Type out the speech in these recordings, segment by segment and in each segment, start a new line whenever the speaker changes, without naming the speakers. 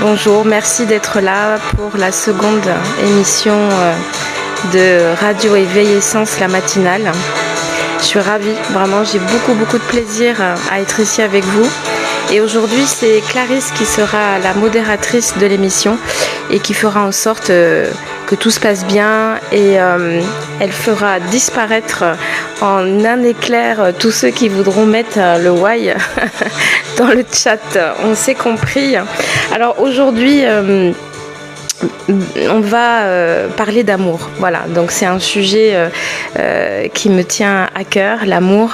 Bonjour, merci d'être là pour la seconde émission de Radio Éveil Essence, la matinale. Je suis ravie, vraiment, j'ai beaucoup de plaisir à être ici avec vous. Et aujourd'hui, c'est Clarisse qui sera la modératrice de l'émission et qui fera en sorte que tout se passe bien et elle fera disparaître en un éclair tous ceux qui voudront mettre le why dans le chat. On s'est compris. Alors aujourd'hui, on va parler d'amour. Voilà, donc c'est un sujet qui me tient à cœur, l'amour.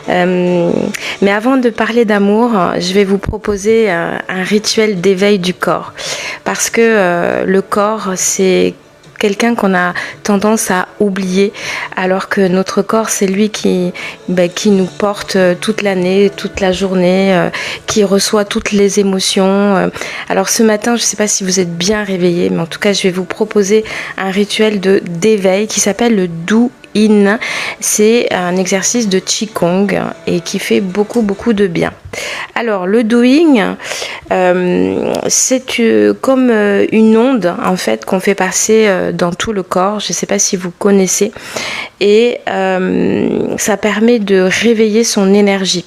Mais avant de parler d'amour, je vais vous proposer un rituel d'éveil du corps. Parce que le corps, c'est quelqu'un qu'on a tendance à oublier, alors que notre corps, c'est lui qui nous porte toute l'année, toute la journée, qui reçoit toutes les émotions. Alors ce matin, je ne sais pas si vous êtes bien réveillés, mais en tout cas, je vais vous proposer un rituel d'éveil qui s'appelle le Do-In. C'est un exercice de Qigong et qui fait beaucoup de bien. Alors le doing, c'est comme une onde en fait qu'on fait passer dans tout le corps. Je ne sais pas si vous connaissez, et ça permet de réveiller son énergie.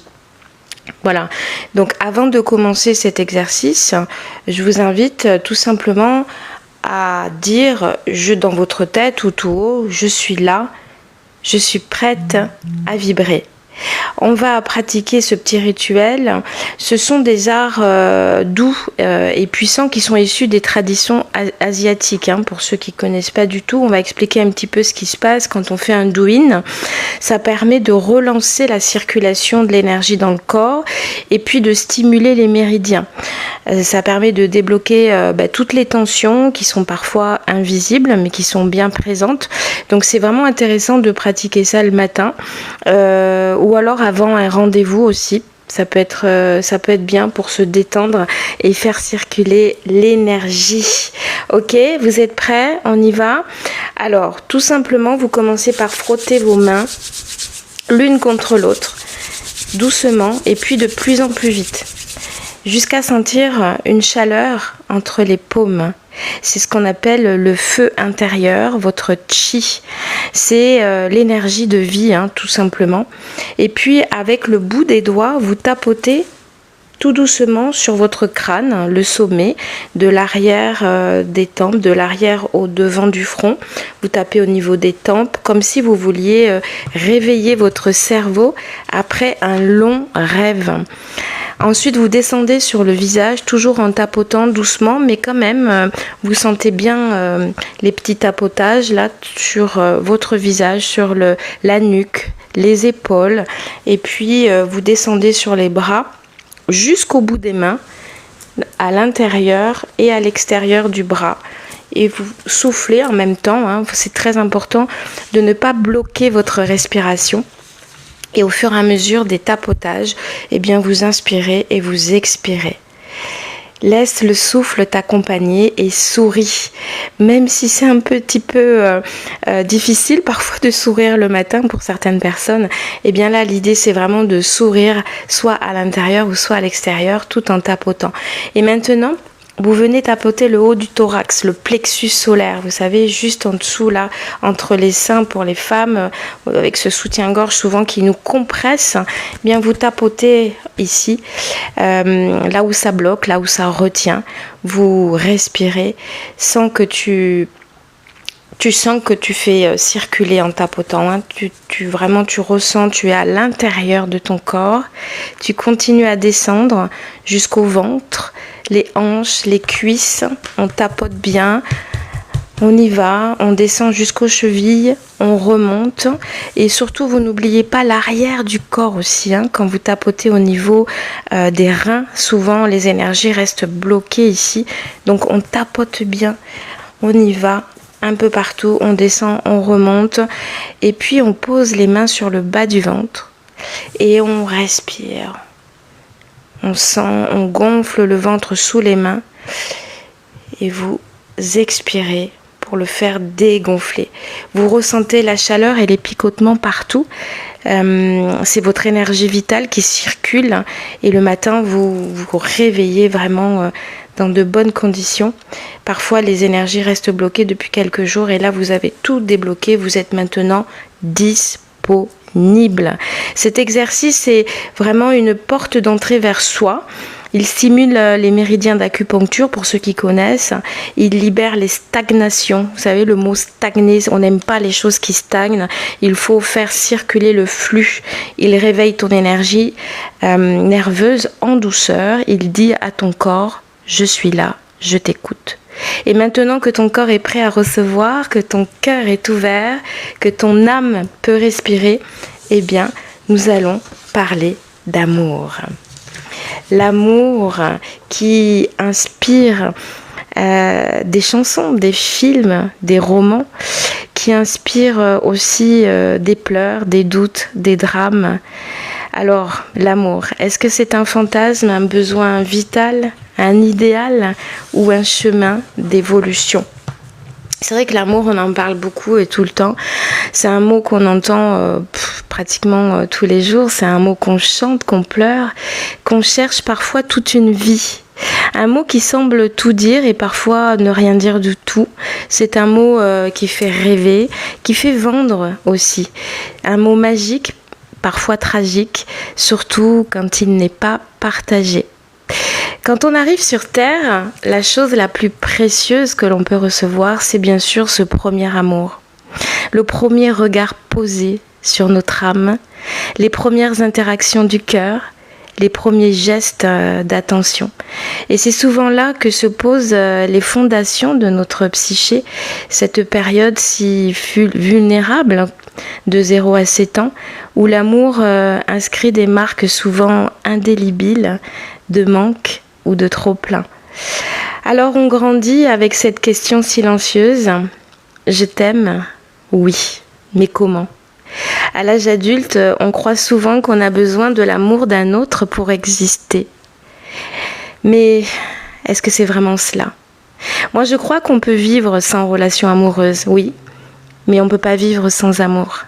Voilà, donc avant de commencer cet exercice, je vous invite tout simplement à dire dans votre tête ou tout haut, je suis là, je suis prête à vibrer. On va pratiquer ce petit rituel. Ce sont des arts doux et puissants qui sont issus des traditions asiatiques. Pour ceux qui ne connaissent pas du tout, on va expliquer un petit peu ce qui se passe quand on fait un do-in. Ça permet de relancer la circulation de l'énergie dans le corps et puis de stimuler les méridiens. Ça permet de débloquer toutes les tensions qui sont parfois invisibles mais qui sont bien présentes. Donc c'est vraiment intéressant de pratiquer ça le matin ou alors avant un rendez-vous aussi. Ça peut être bien pour se détendre et faire circuler l'énergie. Ok, vous êtes prêts? On y va? Alors, tout simplement, vous commencez par frotter vos mains l'une contre l'autre, doucement et puis de plus en plus vite, jusqu'à sentir une chaleur entre les paumes. C'est ce qu'on appelle le feu intérieur, votre chi. C'est l'énergie de vie, tout simplement. Et puis, avec le bout des doigts, vous tapotez tout doucement sur votre crâne, le sommet, de l'arrière des tempes, de l'arrière au devant du front. Vous tapez au niveau des tempes, comme si vous vouliez réveiller votre cerveau après un long rêve. Ensuite, vous descendez sur le visage, toujours en tapotant doucement, mais quand même, vous sentez bien les petits tapotages là sur votre visage, sur la nuque, les épaules, et puis vous descendez sur les bras jusqu'au bout des mains, à l'intérieur et à l'extérieur du bras. Et vous soufflez en même temps, c'est très important de ne pas bloquer votre respiration. Et au fur et à mesure des tapotages, vous inspirez et vous expirez. Laisse le souffle t'accompagner et souris. Même si c'est un petit peu difficile parfois de sourire le matin pour certaines personnes, là l'idée c'est vraiment de sourire soit à l'intérieur ou soit à l'extérieur tout en tapotant. Et maintenant, vous venez tapoter le haut du thorax, le plexus solaire, vous savez, juste en dessous là, entre les seins pour les femmes, avec ce soutien-gorge souvent qui nous compresse. Vous tapotez ici, là où ça bloque, là où ça retient. Vous respirez sans que tu sens que tu fais circuler en tapotant. Tu ressens, tu es à l'intérieur de ton corps. Tu continues à descendre jusqu'au ventre, les hanches, les cuisses. On tapote bien. On y va, on descend jusqu'aux chevilles, on remonte. Et surtout, vous n'oubliez pas l'arrière du corps aussi. Quand vous tapotez au niveau des reins, souvent les énergies restent bloquées ici. Donc on tapote bien, on y va. Un peu partout, on descend, on remonte et puis on pose les mains sur le bas du ventre et on respire. On sent, on gonfle le ventre sous les mains et vous expirez pour le faire dégonfler. Vous ressentez la chaleur et les picotements partout. C'est votre énergie vitale qui circule et le matin vous vous réveillez vraiment dans de bonnes conditions. Parfois, les énergies restent bloquées depuis quelques jours et là, vous avez tout débloqué. Vous êtes maintenant disponible. Cet exercice est vraiment une porte d'entrée vers soi. Il stimule les méridiens d'acupuncture pour ceux qui connaissent. Il libère les stagnations. Vous savez, le mot stagner, on n'aime pas les choses qui stagnent. Il faut faire circuler le flux. Il réveille ton énergie nerveuse en douceur. Il dit à ton corps, je suis là, je t'écoute. Et maintenant que ton corps est prêt à recevoir, que ton cœur est ouvert, que ton âme peut respirer, eh bien, nous allons parler d'amour. L'amour qui inspire des chansons, des films, des romans, qui inspire aussi des pleurs, des doutes, des drames. Alors, l'amour, est-ce que c'est un fantasme, un besoin vital, un idéal ou un chemin d'évolution ? C'est vrai que l'amour, on en parle beaucoup et tout le temps. C'est un mot qu'on entend pratiquement tous les jours. C'est un mot qu'on chante, qu'on pleure, qu'on cherche parfois toute une vie. Un mot qui semble tout dire et parfois ne rien dire du tout. C'est un mot qui fait rêver, qui fait vendre aussi. Un mot magique, parfois tragique, surtout quand il n'est pas partagé. Quand on arrive sur Terre, la chose la plus précieuse que l'on peut recevoir, c'est bien sûr ce premier amour. Le premier regard posé sur notre âme, les premières interactions du cœur, les premiers gestes d'attention. Et c'est souvent là que se posent les fondations de notre psyché, cette période si vulnérable de 0 à 7 ans, où l'amour inscrit des marques souvent indélébiles de manque ou de trop plein. Alors on grandit avec cette question silencieuse, je t'aime, oui, mais comment ? À l'âge adulte, on croit souvent qu'on a besoin de l'amour d'un autre pour exister. Mais est-ce que c'est vraiment cela ? Moi je crois qu'on peut vivre sans relation amoureuse, oui, mais on ne peut pas vivre sans amour.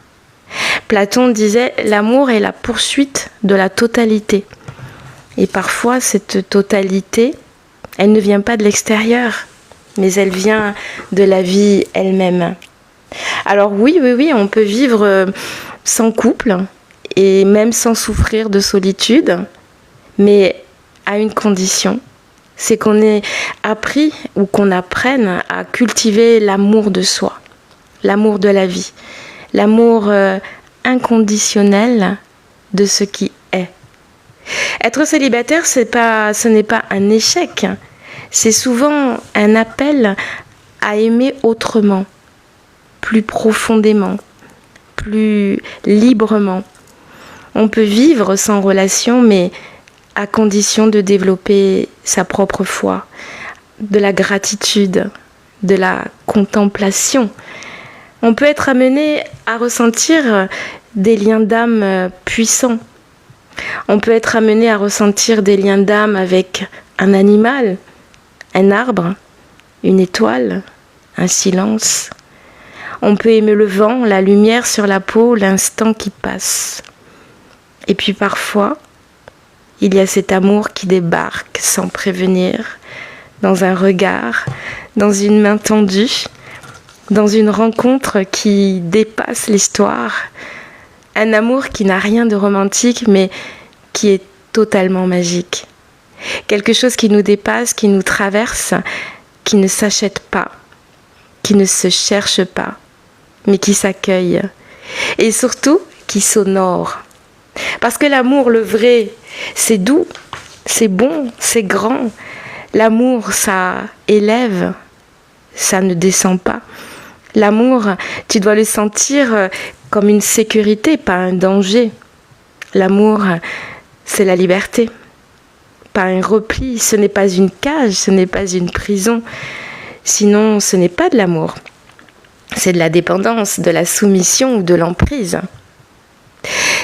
Platon disait « l'amour est la poursuite de la totalité ». Et parfois, cette totalité, elle ne vient pas de l'extérieur, mais elle vient de la vie elle-même. Alors oui, on peut vivre sans couple et même sans souffrir de solitude, mais à une condition, c'est qu'on ait appris ou qu'on apprenne à cultiver l'amour de soi, l'amour de la vie, l'amour inconditionnel de ce qui est. Être célibataire, ce n'est pas un échec, c'est souvent un appel à aimer autrement, plus profondément, plus librement. On peut vivre sans relation, mais à condition de développer sa propre foi, de la gratitude, de la contemplation. On peut être amené à ressentir des liens d'âme puissants. On peut être amené à ressentir des liens d'âme avec un animal, un arbre, une étoile, un silence. On peut aimer le vent, la lumière sur la peau, l'instant qui passe. Et puis parfois, il y a cet amour qui débarque sans prévenir, dans un regard, dans une main tendue, dans une rencontre qui dépasse l'histoire. Un amour qui n'a rien de romantique, mais qui est totalement magique. Quelque chose qui nous dépasse, qui nous traverse, qui ne s'achète pas, qui ne se cherche pas, mais qui s'accueille. Et surtout, qui s'honore. Parce que l'amour, le vrai, c'est doux, c'est bon, c'est grand. L'amour, ça élève, ça ne descend pas. L'amour, tu dois le sentir comme une sécurité, pas un danger. L'amour, c'est la liberté, pas un repli. Ce n'est pas une cage, ce n'est pas une prison. Sinon, ce n'est pas de l'amour. C'est de la dépendance, de la soumission ou de l'emprise.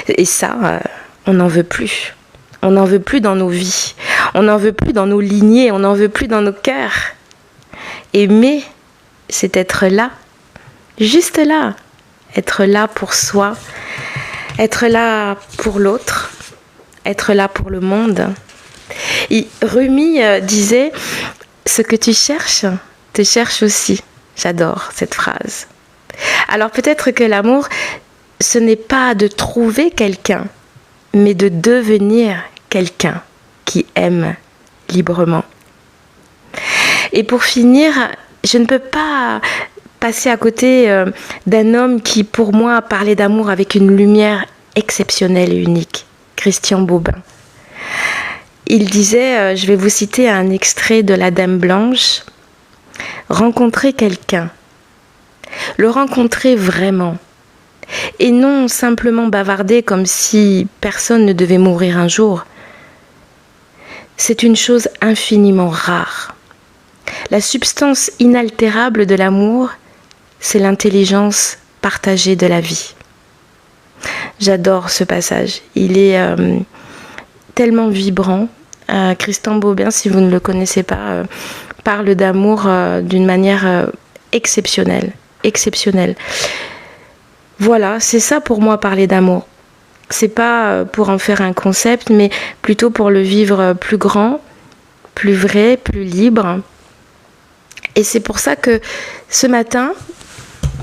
Et ça, on n'en veut plus. On n'en veut plus dans nos vies. On n'en veut plus dans nos lignées. On n'en veut plus dans nos cœurs. Aimer, c'est être là. Juste là. Être là pour soi. Être là pour l'autre. Être là pour le monde. Et Rumi disait Ce que tu cherches te cherche aussi. J'adore cette phrase. Alors peut-être que l'amour, ce n'est pas de trouver quelqu'un, mais de devenir quelqu'un qui aime librement. Et pour finir, je ne peux pas passer à côté d'un homme qui, pour moi, parlait d'amour avec une lumière exceptionnelle et unique, Christian Bobin. Il disait, je vais vous citer un extrait de La Dame Blanche, « Rencontrer quelqu'un, le rencontrer vraiment, et non simplement bavarder comme si personne ne devait mourir un jour. C'est une chose infiniment rare. La substance inaltérable de l'amour, c'est l'intelligence partagée de la vie. » J'adore ce passage. Il est tellement vibrant. Christian Bobin, si vous ne le connaissez pas, parle d'amour d'une manière exceptionnelle. Exceptionnelle. Voilà, c'est ça pour moi parler d'amour. C'est pas pour en faire un concept, mais plutôt pour le vivre plus grand, plus vrai, plus libre. Et c'est pour ça que ce matin,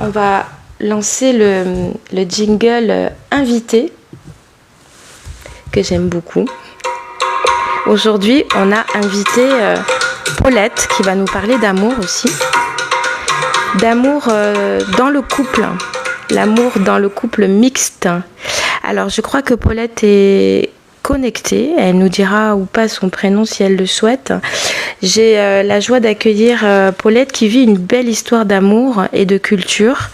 on va lancer le jingle invité, que j'aime beaucoup. Aujourd'hui, on a invité Paulette, qui va nous parler d'amour aussi. D'amour dans le couple. L'amour dans le couple mixte. Alors, je crois que Paulette est connectée. Elle nous dira ou pas son prénom si elle le souhaite. J'ai la joie d'accueillir Paulette qui vit une belle histoire d'amour et de culture.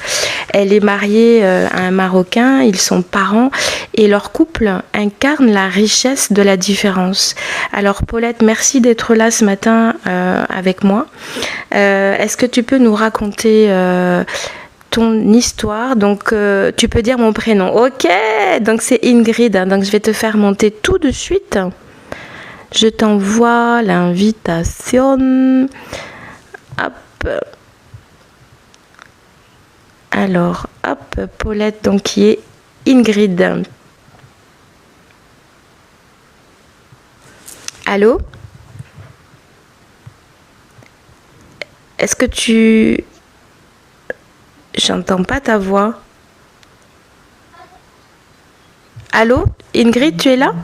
Elle est mariée à un Marocain, ils sont parents et leur couple incarne la richesse de la différence. Alors Paulette, merci d'être là ce matin avec moi. Est-ce que tu peux nous raconter ton histoire? Donc tu peux dire mon prénom. Ok, donc c'est Ingrid, donc je vais te faire monter tout de suite. Je t'envoie l'invitation. Hop. Alors, hop, Paulette, donc qui est Ingrid. Allô? Est-ce que tu... J'entends pas ta voix. Allô? Ingrid, tu es là?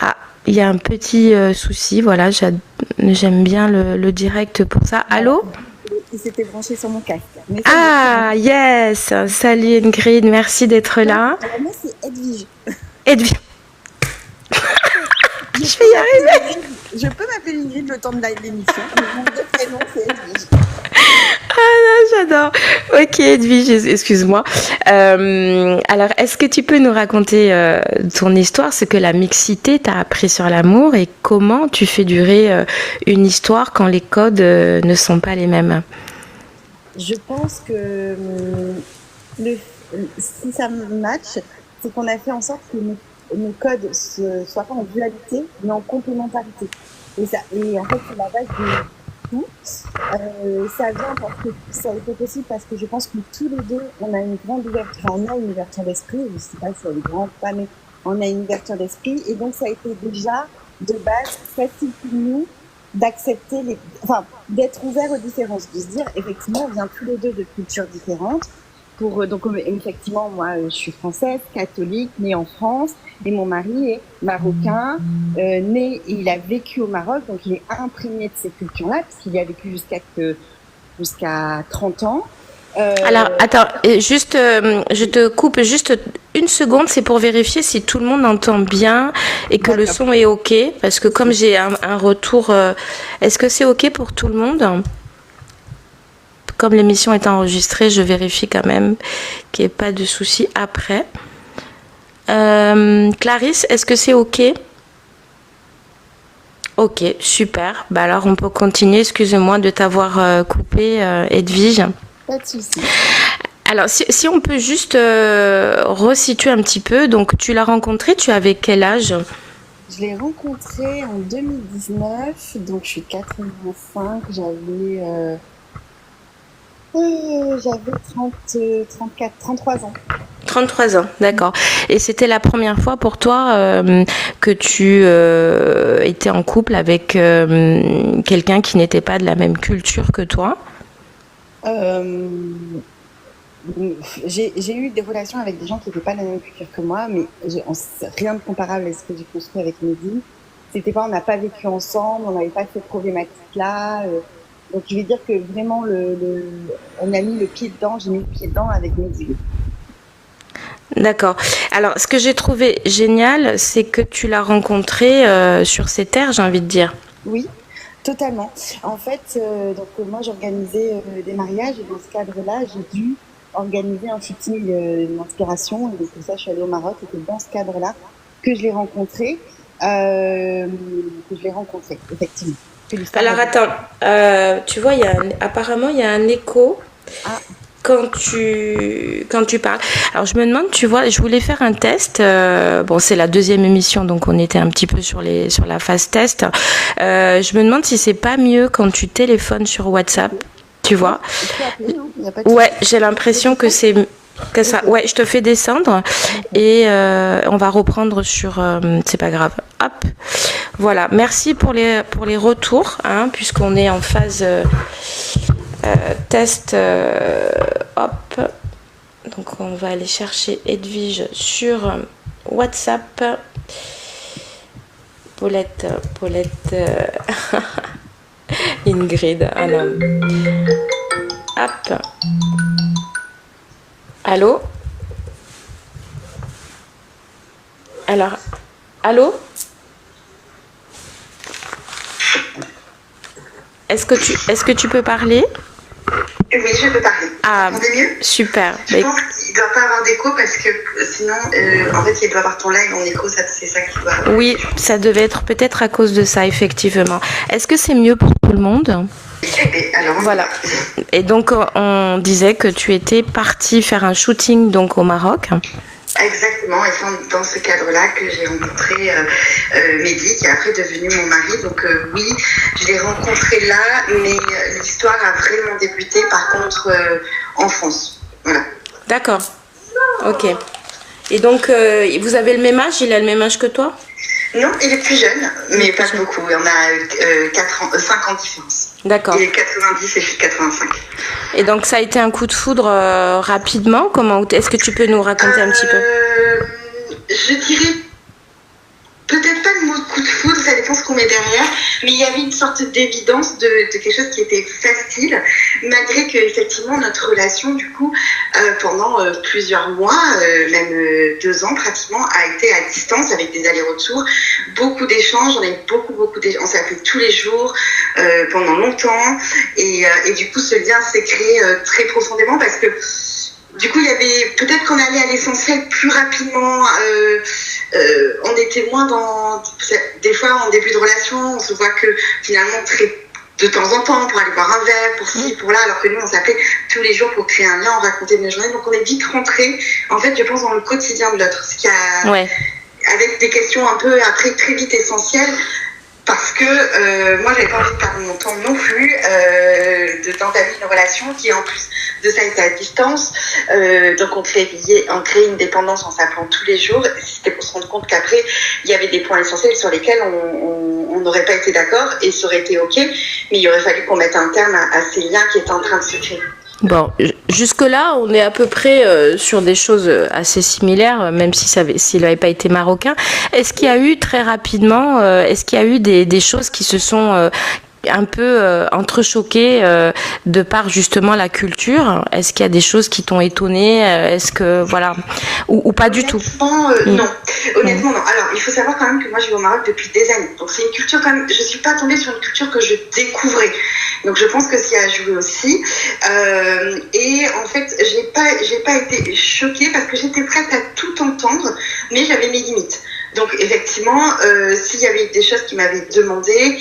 Ah, il y a un petit souci, voilà, j'aime bien le direct pour ça. Allô?
Qui s'était branché sur mon casque.
Ah, yes! Salut Ingrid, merci d'être là.
Alors moi, c'est Edwige.
Edwige. Je vais y arriver.
Je peux m'appeler Ingrid le temps de l'émission, mais mon vrai prénom, c'est Edwige.
Ah là, j'adore. Ok, Edwige, excuse-moi. Alors, est-ce que tu peux nous raconter ton histoire, ce que la mixité t'a appris sur l'amour et comment tu fais durer une histoire quand les codes ne sont pas les mêmes?
Je pense que si ça match, c'est qu'on a fait en sorte que nos codes ne soient pas en dualité, mais en complémentarité. Et en fait, c'est la base de tout. Ça vient parce que ça a été possible parce que je pense que tous les deux, on a une grande ouverture, enfin, on a une ouverture d'esprit, je ne sais pas si elle est grande ou pas, mais on a une ouverture d'esprit. Et donc, ça a été déjà, de base, facile pour nous d'accepter d'être ouvert aux différences, de se dire, effectivement, on vient tous les deux de cultures différentes. Donc, effectivement, moi, je suis française, catholique, née en France, et mon mari est marocain, il a vécu au Maroc, donc il est imprégné de ces cultures-là, puisqu'il y a vécu jusqu'à 30 ans.
Alors, attends, juste, je te coupe juste une seconde, c'est pour vérifier si tout le monde entend bien et que le son est OK, parce que comme j'ai un retour, est-ce que c'est OK pour tout le monde? Comme l'émission est enregistrée, je vérifie quand même qu'il n'y ait pas de soucis après. Clarisse, est-ce que c'est OK? Ok, super. Bah alors, on peut continuer. Excusez-moi de t'avoir coupé, Edwige.
Pas de souci.
Alors, si on peut juste resituer un petit peu. Donc, tu l'as rencontré, tu avais quel âge?
Je l'ai rencontré en 2019, donc je suis 85, j'avais 33 ans.
33 ans, d'accord. Et c'était la première fois pour toi que tu étais en couple avec quelqu'un qui n'était pas de la même culture que toi?
Euh, j'ai eu des relations avec des gens qui n'étaient pas de la même culture que moi, mais rien de comparable à ce que j'ai construit avec Mehdi. C'était pas, on n'a pas vécu ensemble, on n'avait pas cette problématique-là. Donc je vais dire que vraiment, on a mis le pied dedans, j'ai mis le pied dedans avec Mehdi.
D'accord. Alors, ce que j'ai trouvé génial, c'est que tu l'as rencontré sur ces terres, j'ai envie de dire.
Oui, totalement. En fait, moi j'organisais des mariages et dans ce cadre-là, j'ai dû organiser un shooting d'inspiration. Et donc pour ça, je suis allée au Maroc et c'est dans ce cadre-là que je l'ai rencontré. Effectivement.
Alors, attends, tu vois, apparemment, il y a un écho.
Ah.
Quand tu parles. Alors, je me demande, tu vois, je voulais faire un test. Bon, c'est la deuxième émission, donc on était un petit peu sur la phase test. Je me demande si c'est pas mieux quand tu téléphones sur WhatsApp, tu vois. Ouais, j'ai l'impression que c'est que ça. Ouais, je te fais descendre et on va reprendre sur. C'est pas grave. Hop. Voilà. Merci pour les retours, hein, puisqu'on est en phase. Test, hop, donc on va aller chercher Edwige sur WhatsApp. Paulette, Ingrid, ah non. Hop. Allô? Alors, allô? Est-ce que tu peux parler?
Oui, je peux parler.
Ah,
vous entendez mieux?
Super.
Je pense qu'il ne doit pas avoir d'écho parce que sinon, en fait, il doit avoir ton live en écho, c'est ça qui doit...
Oui, ça devait être peut-être à cause de ça, effectivement. Est-ce que c'est mieux pour tout le monde?
Alors,
voilà. Et donc, on disait que tu étais partie faire un shooting donc, au Maroc.
Exactement, et c'est dans ce cadre-là que j'ai rencontré Mehdi, qui est après devenu mon mari. Donc oui, je l'ai rencontré là, mais l'histoire a vraiment débuté par contre en France. Voilà.
D'accord. Ok. Et donc, vous avez le même âge? Il a le même âge que toi?
Non, il est plus jeune, mais pas beaucoup. On a 5 ans de différence.
D'accord.
Il est 90 et je suis 85.
Et donc, ça a été un coup de foudre rapidement. Est-ce que tu peux nous raconter un petit peu?
Je dirais peut-être pas le mot coup de foudre, ça dépend ce qu'on met derrière, mais il y avait une sorte d'évidence de quelque chose qui était facile, malgré que effectivement notre relation, du coup, pendant plusieurs mois, même 2 ans pratiquement, a été à distance avec des allers-retours, beaucoup d'échanges, on a eu beaucoup d'échanges, on s'est appelé tous les jours pendant longtemps, et du coup ce lien s'est créé très profondément parce que du coup, il y avait peut-être qu'on allait à l'essentiel plus rapidement. On était moins dans des fois en début de relation, on se voit que finalement de temps en temps pour aller boire un verre, pour ci, pour là, alors que nous on s'appelait tous les jours pour créer un lien, on racontait nos journées. Donc on est vite rentré. En fait, je pense dans le quotidien de l'autre, ce qui a avec des questions un peu après très vite essentielles. Parce que moi, j'avais pas envie de perdre mon temps non plus, d'entamer une relation qui, en plus de ça, était à distance. Donc, on créait une dépendance en s'appelant tous les jours. C'était pour se rendre compte qu'après, il y avait des points essentiels sur lesquels on n'aurait pas été d'accord et ça aurait été OK. Mais il aurait fallu qu'on mette un terme à ces liens qui étaient en train de se créer.
Bon, jusque-là, on est à peu près sur des choses assez similaires, même s'il n'avait pas été marocain. Est-ce qu'il y a eu très rapidement, des choses qui se sont un peu entrechoquées de par justement la culture? Est-ce qu'il y a des choses qui t'ont étonné? Est-ce que, voilà, ou pas du tout?
Non. Honnêtement, non. Alors, il faut savoir quand même que moi, je vais au Maroc depuis des années. Donc, c'est une culture quand même, je suis pas tombée sur une culture que je découvrais. Donc, je pense que ça a joué aussi. Et en fait, j'ai pas été choquée parce que j'étais prête à tout entendre, mais j'avais mes limites. Donc, effectivement, s'il y avait des choses qui m'avaient demandé,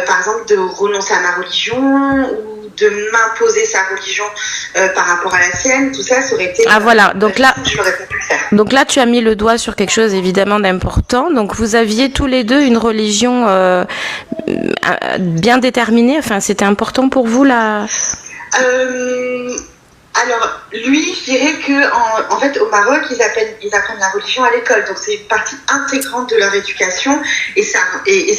par exemple, de renoncer à ma religion ou de m'imposer sa religion par rapport à la sienne, tout ça, ça aurait été...
Ah voilà, donc là,
je n'aurais pas pu le faire.
Donc là, tu as mis le doigt sur quelque chose évidemment d'important. Donc vous aviez tous les deux une religion bien déterminée. Enfin, c'était important pour vous là.
Alors, lui, je dirais que en fait au Maroc, ils apprennent la religion à l'école, donc c'est une partie intégrante de leur éducation. Et c'est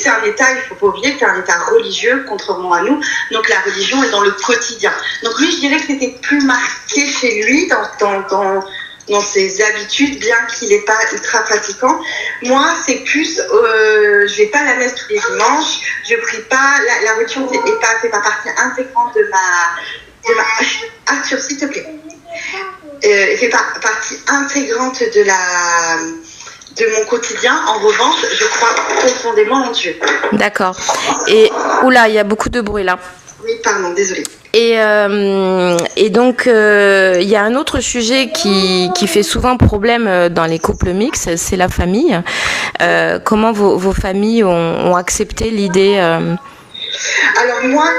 un État, il faut pas oublier que c'est un État religieux, contrairement à nous. Donc la religion est dans le quotidien. Donc lui, je dirais que c'était plus marqué chez lui dans ses habitudes, bien qu'il n'est pas ultra pratiquant. Moi, c'est plus, je vais pas à la messe tous les dimanches, je prie pas, la religion fait pas partie intégrante de ma Arthur, s'il te plaît. Fait partie intégrante de mon quotidien. En revanche, je crois profondément en Dieu.
D'accord. Et oula, il y a beaucoup de bruit là.
Oui, pardon, désolée.
Et donc, il y a un autre sujet qui fait souvent problème dans les couples mixtes, c'est la famille. Comment vos familles ont accepté l'idée
Alors moi,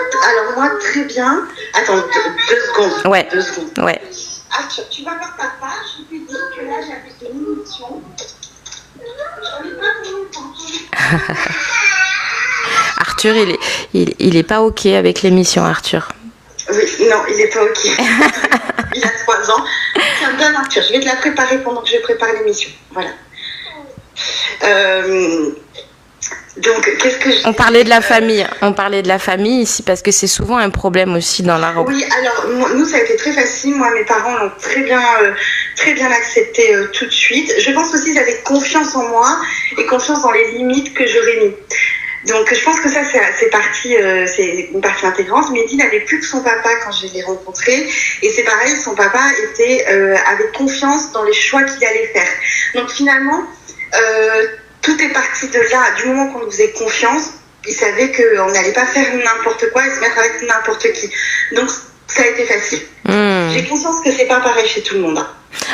très bien. Attends, deux secondes.
Ouais.
2 secondes.
Ouais.
Arthur, tu vas voir papa, je lui dis que là, j'avais une émission. J'en ai pas pour longtemps.
Arthur, il est pas OK avec l'émission, Arthur.
Oui, non, il est pas OK. Il a 3 ans. Tiens, donne Arthur, je vais te la préparer pendant que je prépare l'émission. Voilà. Donc, qu'est-ce que je...
On parlait de la famille ici parce que c'est souvent un problème aussi dans la robe.
Oui, alors nous ça a été très facile. Moi, mes parents l'ont très bien accepté tout de suite. Je pense aussi qu'ils avaient confiance en moi et confiance dans les limites que j'aurais mis. Donc je pense que ça c'est une partie intégrante. Mehdi n'avait plus que son papa quand je l'ai rencontré et c'est pareil, son papa avait confiance dans les choix qu'il allait faire. Donc finalement tout est parti de là. Du moment qu'on nous faisait confiance, il savait qu'on n'allait pas faire n'importe quoi et se mettre avec n'importe qui. Donc ça a été facile. J'ai conscience que c'est pas pareil chez tout le monde.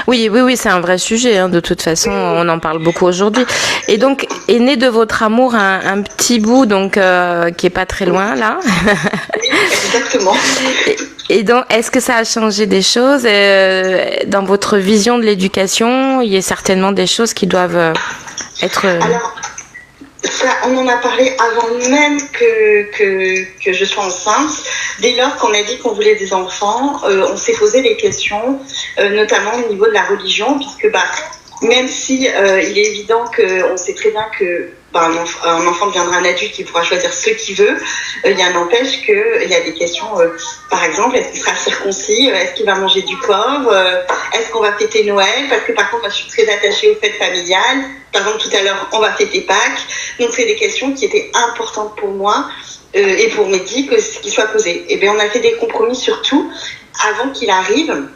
Oui, c'est un vrai sujet. De toute façon, on en parle beaucoup aujourd'hui. Et donc, est né de votre amour un petit bout, donc qui est pas très loin là.
Oui, exactement.
Et donc, est-ce que ça a changé des choses dans votre vision de l'éducation? Il y a certainement des choses qui doivent être.
Alors, ça, on en a parlé avant même que je sois enceinte. Dès lors qu'on a dit qu'on voulait des enfants, on s'est posé des questions, notamment au niveau de la religion, puisque même si il est évident qu'on sait très bien que un enfant deviendra un adulte qui pourra choisir ce qu'il veut, il y a n'empêche qu'il y a des questions, par exemple, est-ce qu'il sera circoncis, est-ce qu'il va manger du porc, est-ce qu'on va fêter Noël, parce que par contre moi je suis très attachée aux fêtes familiales, par exemple tout à l'heure on va fêter Pâques, donc c'est des questions qui étaient importantes pour moi et pour Mehdi qu'ils soient posées. Et bien on a fait des compromis sur tout avant qu'il arrive,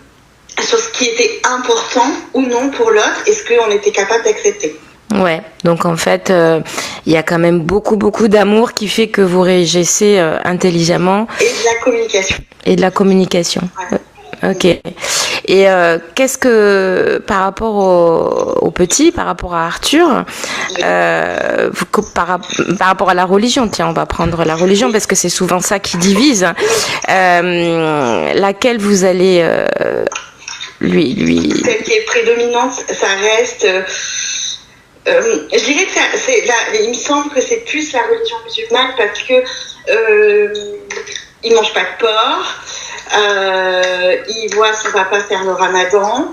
sur ce qui était important ou non pour l'autre et ce qu'on était capable d'accepter.
Ouais, donc en fait, il y a quand même beaucoup d'amour qui fait que vous réagissez intelligemment.
Et de la communication.
Et de la communication. Ouais. Ok. Et qu'est-ce que, par rapport au petit, par rapport à Arthur, par rapport à la religion, tiens, on va prendre la religion parce que c'est souvent ça qui divise, laquelle vous allez lui...
Celle qui est prédominante, ça reste... je dirais que il me semble que c'est plus la religion musulmane parce que il mange pas de porc, il voit son papa faire le ramadan.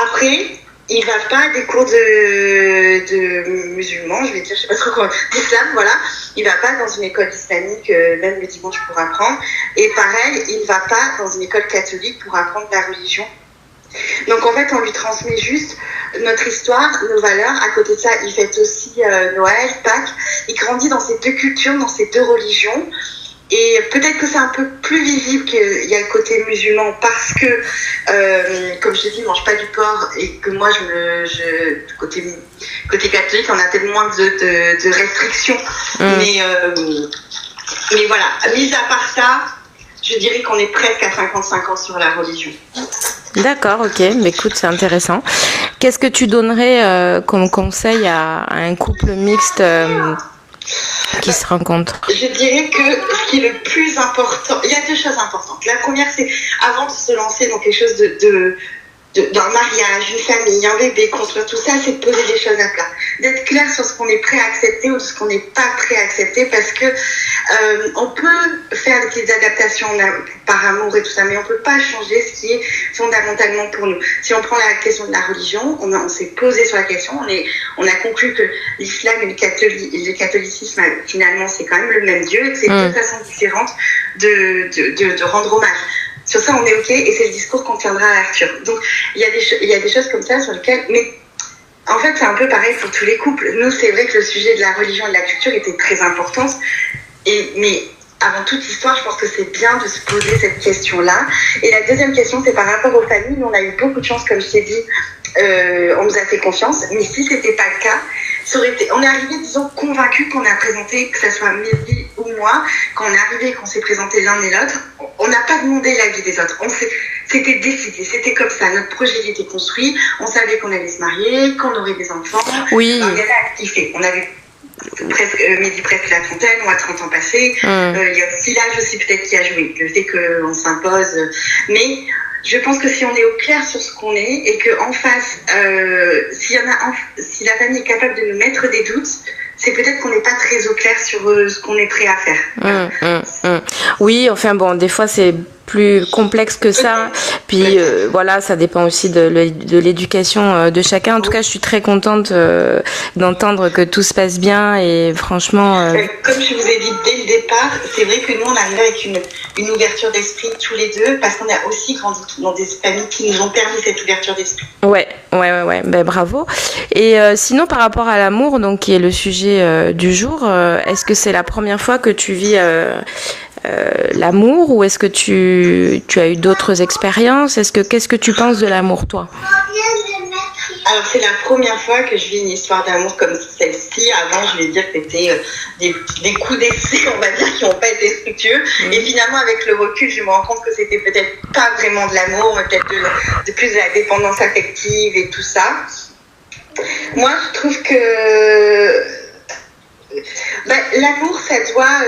Après, il va pas à des cours de musulmans, je vais dire, je sais pas trop comment, d'islam, voilà. Il va pas dans une école islamique, même le dimanche pour apprendre. Et pareil, il va pas dans une école catholique pour apprendre la religion. Donc en fait, on lui transmet juste notre histoire, nos valeurs. À côté de ça, il fête aussi Noël, Pâques. Il grandit dans ces deux cultures, dans ces deux religions. Et peut-être que c'est un peu plus visible qu'il y a le côté musulman parce que, comme je te dis, il mange pas du porc et que moi, côté catholique, on a peut-être moins de restrictions. Mais voilà, mis à part ça, je dirais qu'on est presque à 50-50 sur la religion.
D'accord, ok. Mais écoute, c'est intéressant. Qu'est-ce que tu donnerais comme conseil à un couple mixte qui se rencontre?
Je dirais que ce qui est le plus important, il y a deux choses importantes. La première, c'est avant de se lancer dans quelque chose d'un mariage, une famille, un bébé, construire tout ça, c'est de poser des choses à plat. D'être clair sur ce qu'on est prêt à accepter ou ce qu'on n'est pas prêt à accepter, parce que on peut faire des petites adaptations par amour et tout ça, mais on peut pas changer ce qui est fondamentalement pour nous. Si on prend la question de la religion, on s'est posé sur la question, on a conclu que l'islam et le catholicisme, finalement, c'est quand même le même Dieu et que c'est deux façons différentes de rendre hommage. Sur ça, on est OK, et c'est le discours qu'on tiendra à Arthur. Donc, il y a des choses comme ça sur lesquelles... Mais en fait, c'est un peu pareil pour tous les couples. Nous, c'est vrai que le sujet de la religion et de la culture était très important. Mais avant toute histoire, je pense que c'est bien de se poser cette question-là. Et la deuxième question, c'est par rapport aux familles. Nous, on a eu beaucoup de chance, comme je t'ai dit. On nous a fait confiance. Mais si ce n'était pas le cas, on est arrivé, disons, convaincus qu'on a présenté, que ce soit Mehdi ou moi, quand on est arrivé, qu'on s'est présenté l'un et l'autre, on n'a pas demandé l'avis des autres. C'était décidé, c'était comme ça. Notre projet il était construit, on savait qu'on allait se marier, qu'on aurait des enfants.
Oui.
On avait kiffé. On avait Mehdi presque la trentaine, moi 30 ans passés. Il y a aussi l'âge aussi peut-être qui a joué, le fait qu'on s'impose. Mais je pense que si on est au clair sur ce qu'on est et qu'en face, si la famille est capable de nous mettre des doutes, c'est peut-être qu'on n'est pas très au clair sur ce qu'on est prêt à faire.
Oui, enfin bon, des fois c'est plus complexe que ça. Puis voilà, ça dépend aussi de l'éducation de chacun. En tout cas, je suis très contente d'entendre que tout se passe bien et franchement...
Comme je vous ai dit dès le départ, c'est vrai que nous, on arrive avec une ouverture d'esprit tous les deux parce qu'on a aussi grandi dans des familles qui nous ont permis cette ouverture d'esprit.
Ouais. Ben, bravo. Et sinon, par rapport à l'amour, donc qui est le sujet du jour, est-ce que c'est la première fois que tu vis l'amour ou est-ce que tu as eu d'autres expériences? Qu'est-ce que tu penses de l'amour, toi?
Alors, c'est la première fois que je vis une histoire d'amour comme celle-ci. Avant, je vais dire que c'était des coups d'essai, on va dire, qui n'ont pas été fructueux. Et finalement, avec le recul, je me rends compte que c'était peut-être pas vraiment de l'amour, mais peut-être de plus de la dépendance affective et tout ça. Moi, je trouve que l'amour, ça doit...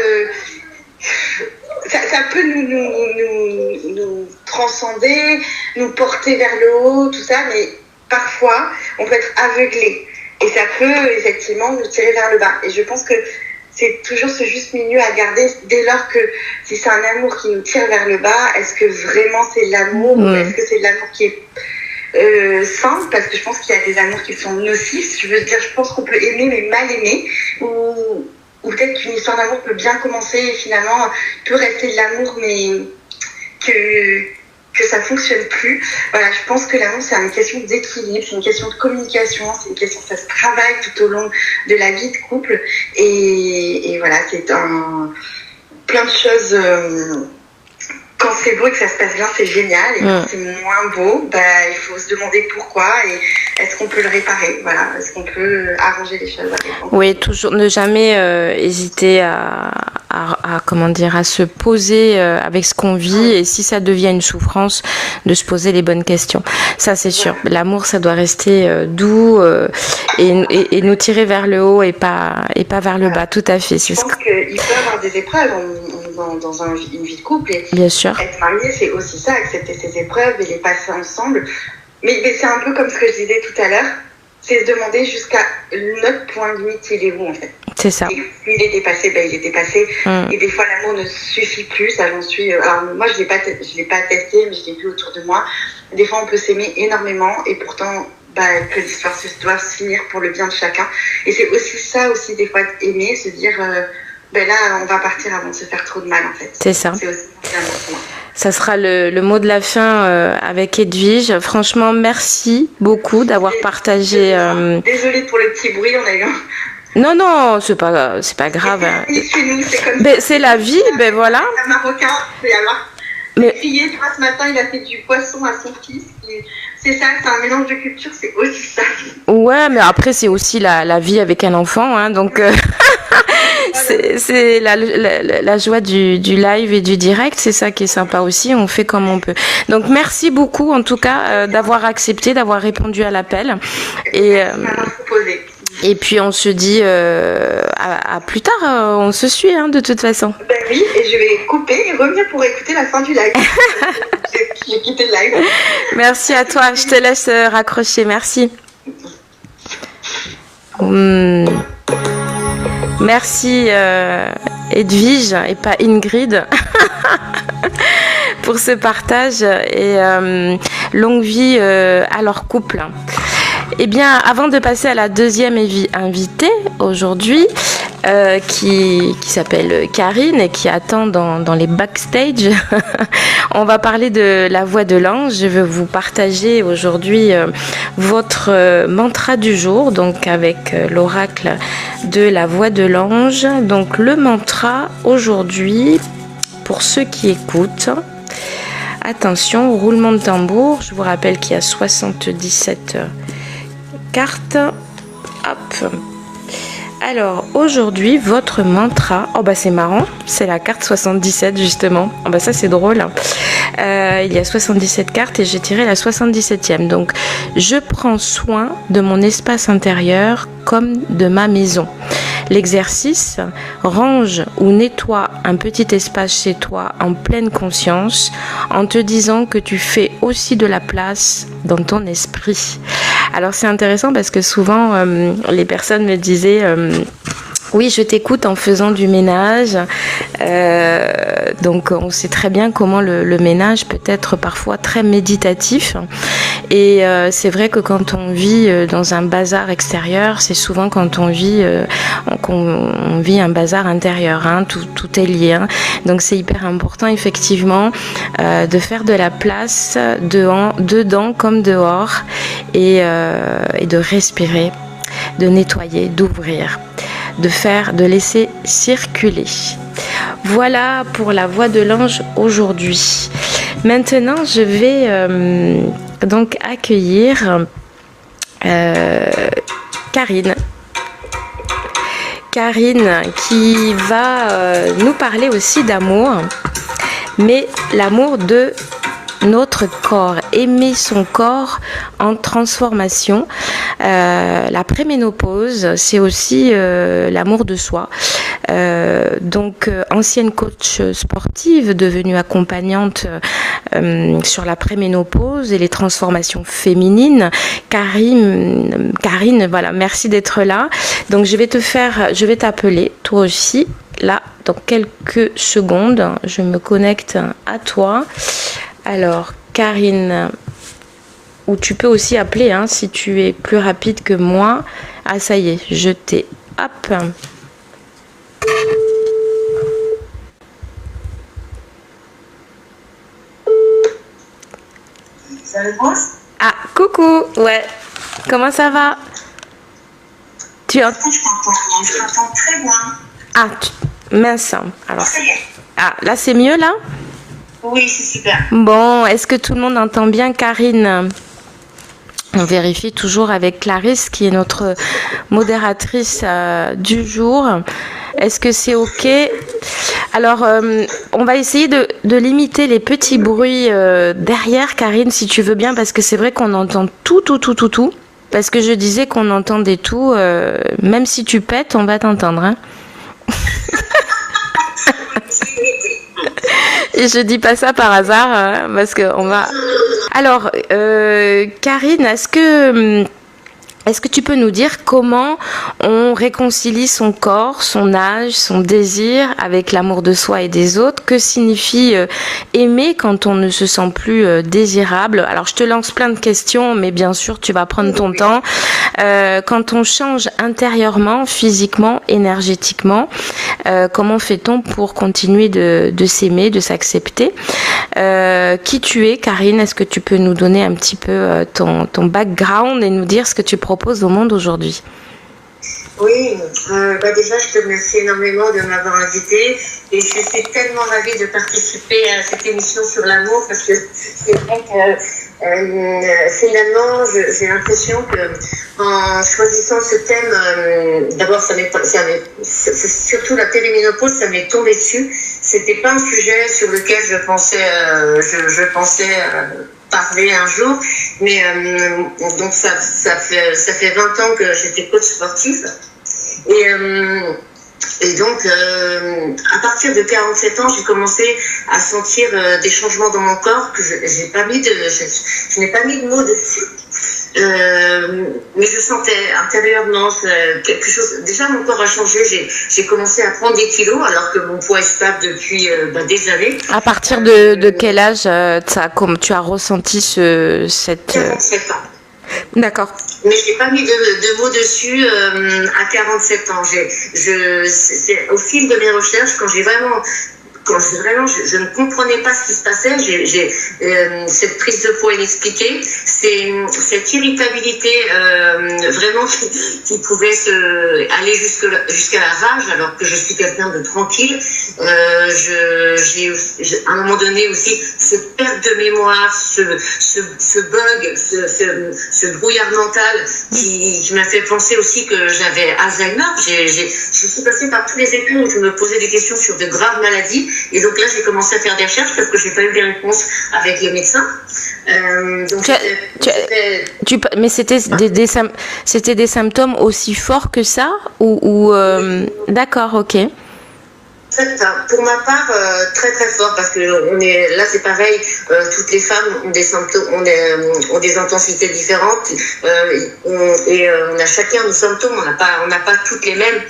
ça peut nous transcender, nous porter vers le haut, tout ça, mais parfois, on peut être aveuglé. Et ça peut, effectivement, nous tirer vers le bas. Et je pense que c'est toujours ce juste milieu à garder dès lors que si c'est un amour qui nous tire vers le bas, est-ce que vraiment c'est l'amour ou est-ce que c'est de l'amour qui est sain? Parce que je pense qu'il y a des amours qui sont nocifs. Je veux dire, je pense qu'on peut aimer mais mal aimer, ou peut-être qu'une histoire d'amour peut bien commencer et finalement peut rester de l'amour mais que ça fonctionne plus. Voilà, je pense que l'amour c'est une question d'équilibre, c'est une question de communication, c'est une question, ça se travaille tout au long de la vie de couple et voilà, c'est plein de choses. Quand c'est beau et que ça se passe bien, c'est génial. Et quand c'est moins beau, il faut se demander pourquoi et est-ce qu'on peut le réparer. Voilà, est-ce qu'on peut arranger les choses.
Oui, toujours ne jamais hésiter à se poser avec ce qu'on vit et si ça devient une souffrance, de se poser les bonnes questions. Ça, c'est sûr. L'amour, ça doit rester doux et nous tirer vers le haut et pas vers le bas. Tout à fait.
Je pense qu'il peut y avoir des épreuves dans une vie de couple. Et
bien sûr.
Être marié, c'est aussi ça, accepter ses épreuves et les passer ensemble. Mais c'est un peu comme ce que je disais tout à l'heure, c'est se demander jusqu'à notre point limite, il est où en fait.
C'est ça.
Et il est dépassé, il est dépassé. Et des fois, l'amour ne suffit plus. Ça, j'en suis. Alors moi, je l'ai pas testé, mais je l'ai vu autour de moi. Des fois, on peut s'aimer énormément et pourtant, que l'histoire doit se finir pour le bien de chacun. Et c'est aussi ça, aussi des fois, aimer, se dire. Là, on va partir avant de se faire trop de mal, en fait.
C'est ça.
C'est aussi important.
Ça sera le mot de la fin avec Edwige. Franchement, merci beaucoup d'avoir partagé.
Désolée pour le petit bruit, on a eu un...
Non, c'est pas grave. C'est la vie, voilà.
Un Marocain, c'est alors. Crier, tu vois, ce matin, il a fait du poisson à son fils. C'est ça, c'est un mélange de culture, c'est aussi ça.
Ouais, mais après, c'est aussi la vie avec un enfant, hein, donc c'est la joie du live et du direct, c'est ça qui est sympa aussi, on fait comme on peut. Donc, merci beaucoup, en tout cas, d'avoir accepté, d'avoir répondu à l'appel. Et puis, on se dit à plus tard, on se suit, hein, de toute façon.
vie et je vais couper et revenir pour écouter la fin du live. J'ai quitté le live.
Merci à toi. Je te laisse raccrocher. Merci. Merci Edwige et pas Ingrid pour ce partage et longue vie à leur couple. Eh bien, avant de passer à la deuxième invitée aujourd'hui, qui s'appelle Karine et qui attend dans les backstage, on va parler de la voix de l'ange. Je vais vous partager aujourd'hui votre mantra du jour, donc avec l'oracle de la voix de l'ange. Donc le mantra aujourd'hui, pour ceux qui écoutent, attention, roulement de tambour. Je vous rappelle qu'il y a 77 cartes. Hop. Alors aujourd'hui votre mantra, oh bah c'est marrant, c'est la carte 77 justement, oh bah ça c'est drôle, il y a 77 cartes et j'ai tiré la 77e, donc je prends soin de mon espace intérieur comme de ma maison. L'exercice, range ou nettoie un petit espace chez toi en pleine conscience en te disant que tu fais aussi de la place dans ton esprit. Alors c'est intéressant parce que souvent les personnes me disaient oui, je t'écoute en faisant du ménage. Donc on sait très bien comment le ménage peut être parfois très méditatif. Et c'est vrai que quand on vit dans un bazar extérieur, c'est souvent quand on vit un bazar intérieur. Hein, tout est lié. Hein. Donc c'est hyper important effectivement de faire de la place dedans comme dehors et de respirer, de nettoyer, d'ouvrir. De laisser circuler. Voilà pour la voix de l'ange aujourd'hui. Maintenant, je vais donc accueillir Karine. Karine qui va nous parler aussi d'amour, mais l'amour de notre corps, aimer son corps en transformation. La préménopause, c'est aussi l'amour de soi. Donc, ancienne coach sportive, devenue accompagnante sur la préménopause et les transformations féminines. Karine, voilà, merci d'être là. Donc, je vais t'appeler, toi aussi, là, dans quelques secondes. Je me connecte à toi. Alors, Karine, ou tu peux aussi appeler hein, si tu es plus rapide que moi. Ah, ça y est, je t'ai. Hop. Ah, coucou, ouais. Comment ça va?
Je t'entends très loin.
Ah, mince. Alors, là, c'est mieux, là?
Oui, c'est super.
Bon, est-ce que tout le monde entend bien Karine? On vérifie toujours avec Clarisse, qui est notre modératrice du jour. Est-ce que c'est OK? Alors, on va essayer de limiter les petits bruits derrière, Karine, si tu veux bien, parce que c'est vrai qu'on entend tout. Parce que je disais qu'on entendait tout. Même si tu pètes, on va t'entendre. Hein. Et je dis pas ça par hasard parce que on va. Alors, Karine, est-ce que tu peux nous dire comment on réconcilie son corps, son âge, son désir avec l'amour de soi et des autres? Que signifie aimer quand on ne se sent plus désirable? Alors, je te lance plein de questions, mais bien sûr, tu vas prendre ton temps. Quand on change intérieurement, physiquement, énergétiquement, comment fait-on pour continuer de s'aimer, de s'accepter? Qui tu es, Karine? Est-ce que tu peux nous donner un petit peu ton background et nous dire ce que tu proposes au monde aujourd'hui?
Oui, déjà je te remercie énormément de m'avoir invitée et je suis tellement ravie de participer à cette émission sur l'amour parce que c'est vrai que finalement j'ai l'impression que en choisissant ce thème, d'abord c'est surtout la périménopause, ça m'est tombé dessus. C'était pas un sujet sur lequel je pensais parler un jour, mais donc ça fait 20 ans que j'étais coach sportive Et donc, à partir de 47 ans, j'ai commencé à sentir des changements dans mon corps que je n'ai pas mis de mots dessus. Mais je sentais intérieurement quelque chose. Déjà, mon corps a changé. J'ai commencé à prendre des kilos alors que mon poids est stable depuis des années.
À partir de quel âge comme tu as ressenti cette...
47 ans.
D'accord.
Mais je n'ai pas mis de mots dessus à 47 ans. C'est au fil de mes recherches, quand je ne comprenais pas ce qui se passait, j'ai cette prise de poids inexpliquée, cette irritabilité vraiment qui pouvait aller jusqu'à la rage, alors que je suis quelqu'un de tranquille. J'ai à un moment donné aussi cette perte de mémoire, ce bug, ce brouillard mental qui m'a fait penser aussi que j'avais Alzheimer. Je suis passée par tous les états où je me posais des questions sur de graves maladies. Et donc là, j'ai commencé à faire des recherches parce que je n'ai pas eu des réponses avec les médecins.
Mais c'était des symptômes aussi forts que ça D'accord, ok.
Pour ma part, très très fort, parce que là c'est pareil, toutes les femmes ont des symptômes, ont des intensités différentes, et on a chacun nos symptômes, on n'a pas toutes les mêmes.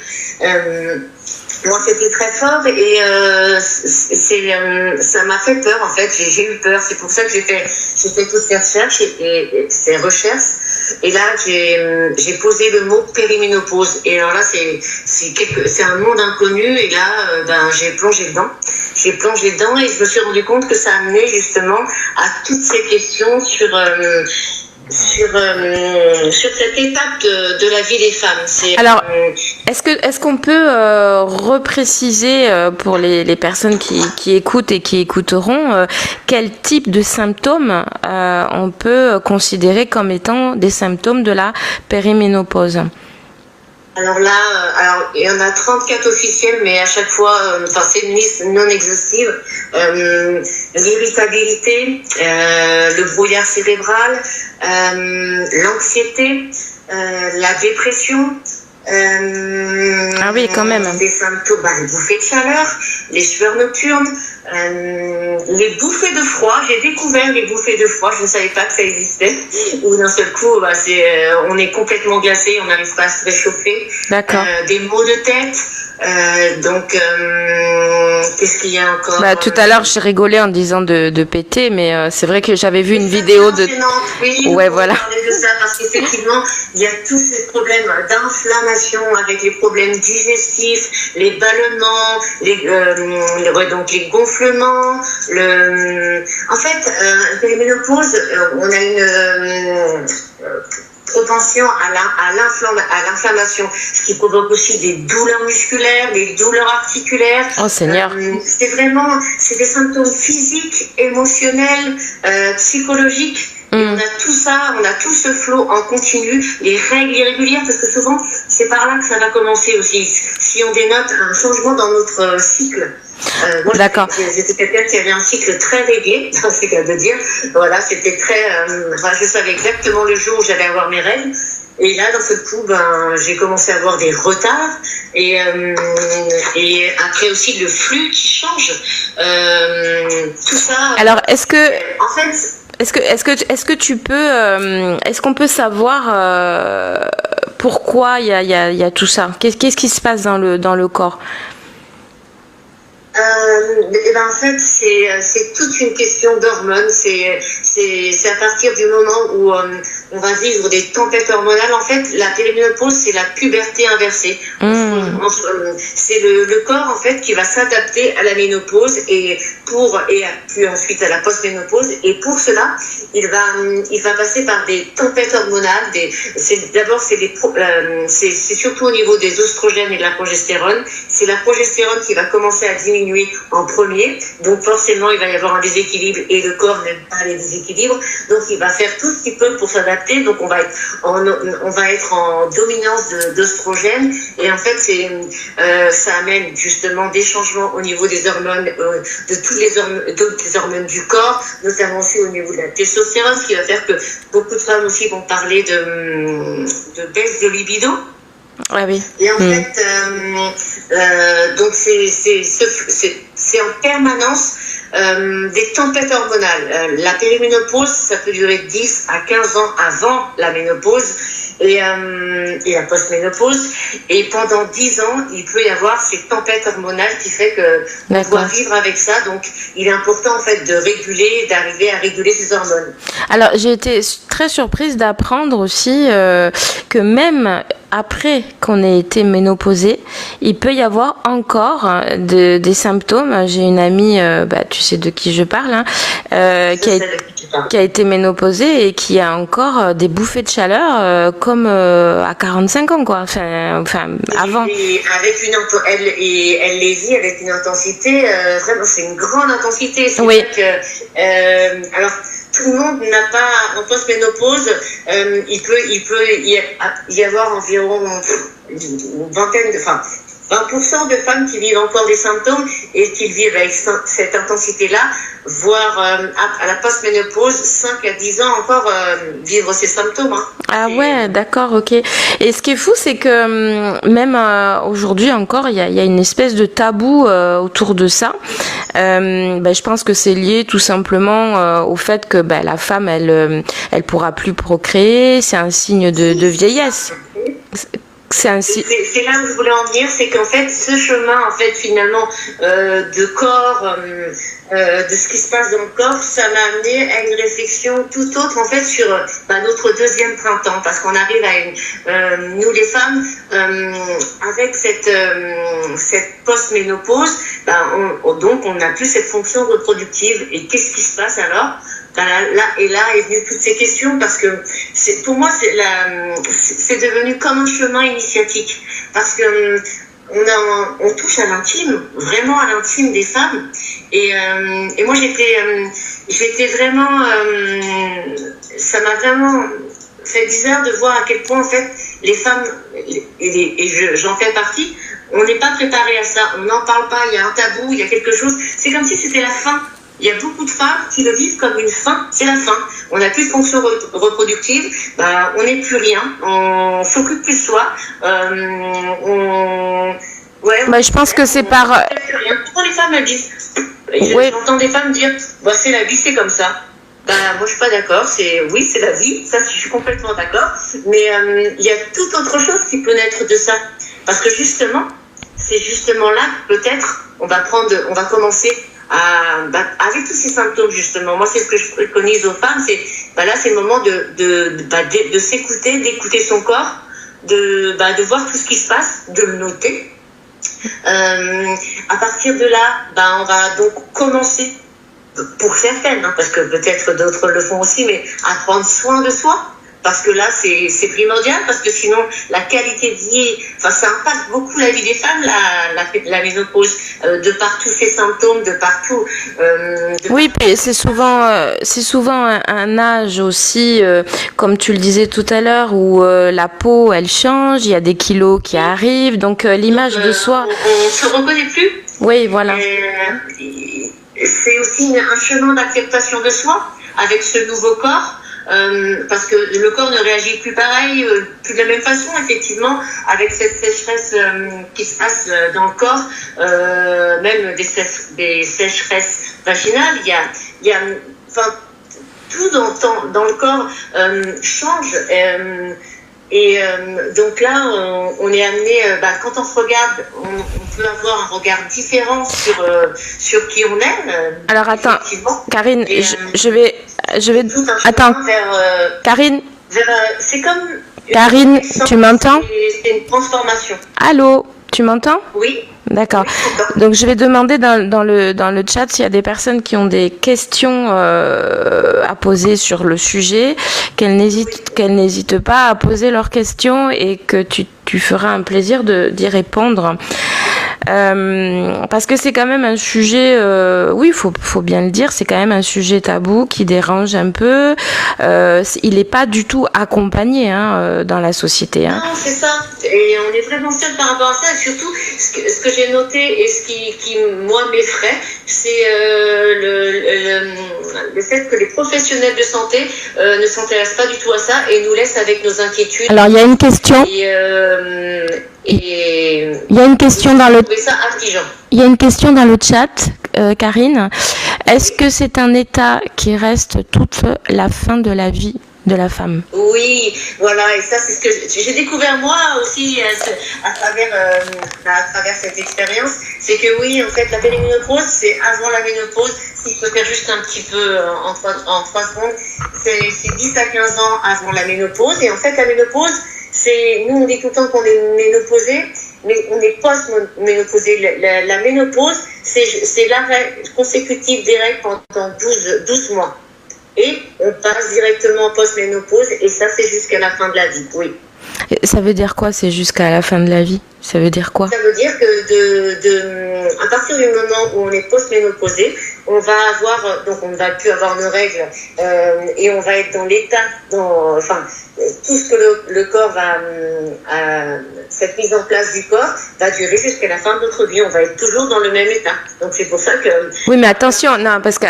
Moi, c'était très fort et ça m'a fait peur, en fait. J'ai eu peur. C'est pour ça que j'ai fait toutes ces recherches et ces recherches. Et là, j'ai posé le mot périménopause. Et alors là, c'est un monde inconnu. Et là, j'ai plongé dedans. J'ai plongé dedans et je me suis rendu compte que ça amenait justement à toutes ces questions sur cette étape de la vie des femmes.
Alors, est-ce qu'on peut repréciser pour les personnes qui écoutent et qui écouteront quel type de symptômes on peut considérer comme étant des symptômes de la périménopause?
Alors là, il y en a 34 officiels, mais à chaque fois, c'est une liste non exhaustive. L'irritabilité, le brouillard cérébral, l'anxiété, la dépression.
Ah oui, quand même.
Des symptômes, les bouffées de chaleur, les sueurs nocturnes, les bouffées de froid. J'ai découvert les bouffées de froid, je ne savais pas que ça existait. Où d'un seul coup, on est complètement glacé, on n'arrive pas à se réchauffer.
D'accord.
Des maux de tête. Qu'est-ce qu'il y a encore?
Tout à l'heure, j'ai rigolé en disant de péter, mais c'est vrai que j'avais vu une vidéo de...
Oui,
ouais, voilà.
De ça, parce qu'effectivement, il y a tous ces problèmes d'inflammation avec les problèmes digestifs, les ballonnements, donc les gonflements. En fait, la ménopause, on a une propension à l'inflammation, ce qui provoque aussi des douleurs musculaires, des douleurs articulaires.
Oh Seigneur.
C'est des symptômes physiques, émotionnels, psychologiques. Et on a tout ça, on a tout ce flot en continu, les règles irrégulières, parce que souvent, c'est par là que ça va commencer aussi. Si on dénote un changement dans notre cycle. Moi,
d'accord.
J'étais quelqu'un qui avait un cycle très réglé, c'est le cas de dire. Voilà, c'était très. Je savais exactement le jour où j'allais avoir mes règles. Et là, dans ce coup, j'ai commencé à avoir des retards. Et après aussi le flux qui change. Tout ça.
Alors, est-ce que.
En fait.
Est-ce que tu peux, est-ce qu'on peut savoir pourquoi il y a tout ça? Qu'est-ce qui se passe dans le corps?
En fait, c'est toute une question d'hormones. C'est à partir du moment où on va vivre des tempêtes hormonales. En fait, la périménopause, c'est la puberté inversée. C'est le corps en fait qui va s'adapter à la ménopause et puis ensuite à la post-ménopause. Et pour cela, il va passer par des tempêtes hormonales. C'est surtout au niveau des oestrogènes et de la progestérone. C'est la progestérone qui va commencer à diminuer en premier, donc forcément il va y avoir un déséquilibre et le corps n'aime pas les déséquilibres, donc il va faire tout ce qu'il peut pour s'adapter, donc on va être en dominance d'oestrogène et en fait ça amène justement des changements au niveau des hormones, de toutes les hormones du corps, notamment aussi au niveau de la testostérone, ce qui va faire que beaucoup de femmes aussi vont parler de baisse de libido.
Ah oui.
Et en fait, donc c'est en permanence des tempêtes hormonales. La périménopause, ça peut durer 10 à 15 ans avant la ménopause et la postménopause. Et pendant 10 ans, il peut y avoir ces tempêtes hormonales qui fait que on doit vivre avec ça. Donc, il est important en fait de réguler, d'arriver à réguler ces hormones.
Alors, j'ai été très surprise d'apprendre aussi que même après qu'on ait été ménopausée, il peut y avoir encore des symptômes. J'ai une amie, tu sais de qui je parle, hein, qui a été ménopausée et qui a encore des bouffées de chaleur comme à 45 ans, quoi. Enfin avant.
Et elle les vit avec une intensité, vraiment, c'est une grande intensité. C'est
oui.
Alors, tout le monde n'a pas, en post-ménopause, il peut y avoir environ une vingtaine, 20% de femmes qui vivent encore des symptômes et qui vivent avec cette intensité-là, voire à la post-ménopause, 5 à 10 ans encore vivre ces symptômes. Hein.
Ah ouais, d'accord, ok. Et ce qui est fou, c'est que même aujourd'hui encore, il y a une espèce de tabou autour de ça. Je pense que c'est lié tout simplement au fait que la femme, elle pourra plus procréer. C'est un signe de vieillesse.
C'est là où je voulais en venir, c'est qu'en fait, ce chemin, en fait, finalement, de corps, de ce qui se passe dans le corps, ça m'a amené à une réflexion tout autre, en fait, sur notre deuxième printemps, parce qu'on arrive à nous les femmes, avec cette post-ménopause, donc on n'a plus cette fonction reproductive. Et qu'est-ce qui se passe alors? Là est venue toutes ces questions, parce que pour moi c'est devenu comme un chemin initiatique, parce que on touche à l'intime, vraiment à l'intime des femmes, et moi j'étais vraiment ça m'a vraiment fait bizarre de voir à quel point en fait les femmes, et j'en fais partie, on n'est pas préparé à ça, on n'en parle pas, il y a un tabou, il y a quelque chose, c'est comme si c'était la fin. Il y a beaucoup de femmes qui le vivent comme une fin, c'est la fin. On n'a plus de fonction reproductive, on n'est plus rien, on s'occupe plus de soi.
Je pense que c'est par...
Pourquoi les femmes elles disent, j'entends des femmes dire, c'est la vie, c'est comme ça. Moi je suis pas d'accord, c'est la vie, ça je suis complètement d'accord, mais il y a toute autre chose qui peut naître de ça. Parce que justement, c'est justement là que peut-être on va commencer avec tous ces symptômes, justement. Moi, c'est ce que je préconise aux femmes, c'est là, c'est le moment de s'écouter, d'écouter son corps, de voir tout ce qui se passe, de le noter. À partir de là, on va donc commencer, pour certaines, parce que peut-être d'autres le font aussi, mais à prendre soin de soi. Parce que là, c'est primordial, parce que sinon, la qualité de vie, ça impacte beaucoup la vie des femmes, la ménopause, de par tous ces symptômes, de partout.
Oui, puis c'est souvent un âge aussi, comme tu le disais tout à l'heure, où la peau, elle change, il y a des kilos qui arrivent, donc l'image de soi...
On se reconnaît plus.
Oui, voilà.
C'est aussi un chemin d'acceptation de soi, avec ce nouveau corps. Parce que le corps ne réagit plus pareil, plus de la même façon, effectivement, avec cette sécheresse qui se passe dans le corps, même des sécheresses vaginales, il y a tout dans le corps change. Donc là, on est amené, quand on se regarde, on peut avoir un regard différent sur qui on est.
Alors attends, Karine, je vais attends, Karine.
C'est comme.
Karine, tu m'entends?
C'est une transformation.
Allô, tu m'entends?
Oui.
D'accord. Donc je vais demander dans le chat s'il y a des personnes qui ont des questions à poser sur le sujet, qu'elles n'hésitent pas à poser leurs questions et que tu feras un plaisir d'y répondre. Parce que c'est quand même un sujet, oui, faut bien le dire, c'est quand même un sujet tabou qui dérange un peu. Il n'est pas du tout accompagné dans la société.
Non, c'est ça. Et on est vraiment seul par rapport à ça. Et surtout, ce que j'ai noté et ce qui moi, m'effraie, c'est le fait que les professionnels de santé ne s'intéressent pas du tout à ça et nous laissent avec nos inquiétudes.
Alors, il y a une question.
Il
y a une question dans le.
Ça affligeant.
Il y a une question dans le chat, Karine. Est-ce que c'est un état qui reste toute la fin de la vie de la femme?
Oui, voilà, et ça c'est ce que j'ai découvert moi aussi à travers cette expérience, c'est que oui, en fait, la périménopause, c'est avant la ménopause. Si je peux faire juste un petit peu en 3 secondes, c'est 10 à 15 ans avant la ménopause. Et en fait, la ménopause, nous on dit tout le temps qu'on est ménopausé, mais on est post-ménopausé. La ménopause, c'est l'arrêt consécutif des règles pendant 12 mois. Et on passe directement en post-ménopause, et ça, c'est jusqu'à la fin de la vie, oui.
Ça veut dire quoi, c'est jusqu'à la fin de la vie? Ça veut dire quoi?
Ça veut dire que à partir du moment où on est post-ménopausé, on va va plus avoir nos règles, et on va être dans l'état, tout ce que le corps cette mise en place du corps va durer jusqu'à la fin de notre vie. On va être toujours dans le même état. Donc c'est pour ça que.
Oui, mais attention, parce que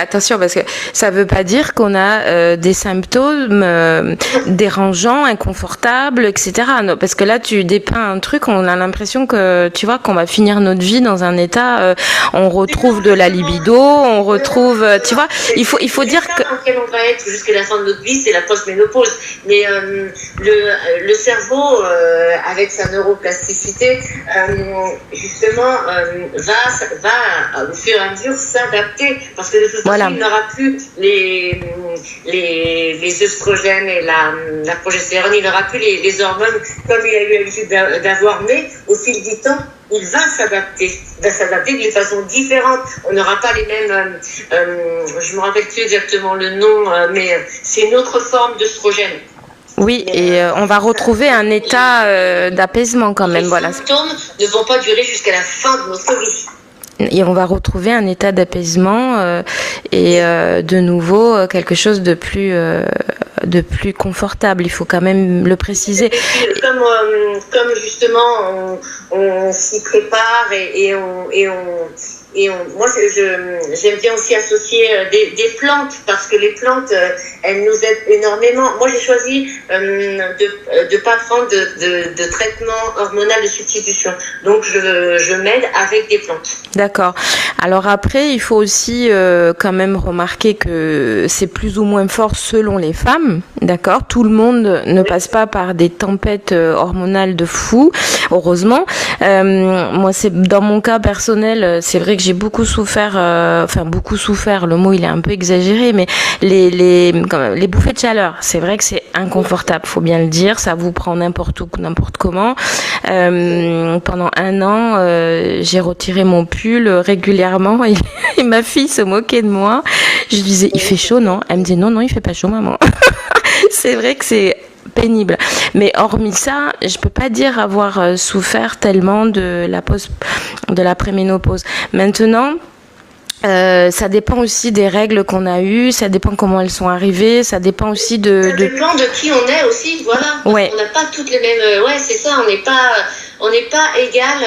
ça veut pas dire qu'on a des symptômes dérangeants, inconfortables, etc. Non, parce que là, tu dépeins un truc, on a l'impression que tu vois qu'on va finir notre vie dans un état. On retrouve de la libido, on retrouve, tu vois. Il faut dire que.
Dans lequel on va être jusqu'à la fin de notre vie, c'est la post-ménopause. Mais le cerveau, avec sa neuroplasticité, justement, va au fur et à mesure s'adapter, parce que de toute façon, il n'aura plus les œstrogènes et la progestérone, il n'aura plus les hormones comme il a eu l'habitude d'avoir, mais au fil du temps, il va s'adapter d'une façon différente. On n'aura pas les mêmes, je me rappelle plus exactement le nom, mais c'est une autre forme d'œstrogène.
Oui, et on va retrouver un état d'apaisement quand même.
Les symptômes ne vont pas durer jusqu'à la fin de notre vie.
Et on va retrouver un état d'apaisement et de nouveau quelque chose de plus confortable. Il faut quand même le préciser.
Comme justement on s'y prépare moi j'aime bien aussi associer des plantes, parce que les plantes elles nous aident énormément. Moi j'ai choisi de pas prendre de traitement hormonal de substitution, donc je m'aide avec des plantes.
D'accord. Alors après il faut aussi quand même remarquer que c'est plus ou moins fort selon les femmes, d'accord. Tout le monde ne passe pas par des tempêtes hormonales de fou, heureusement. Moi c'est dans mon cas personnel, c'est vrai que j'ai beaucoup souffert, le mot il est un peu exagéré, mais les bouffées de chaleur, c'est vrai que c'est inconfortable, faut bien le dire, ça vous prend n'importe où, n'importe comment. Pendant 1 an, j'ai retiré mon pull régulièrement et ma fille se moquait de moi. Je lui disais, il fait chaud, non? Elle me disait, non, il fait pas chaud, maman. C'est vrai que c'est pénible. Mais hormis ça, je peux pas dire avoir souffert tellement de la préménopause. Maintenant, ça dépend aussi des règles qu'on a eues, ça dépend comment elles sont arrivées, ça dépend aussi
ça dépend de qui on est aussi, voilà.
Ouais.
On n'a pas toutes les mêmes. Ouais, c'est ça. On n'est pas égal.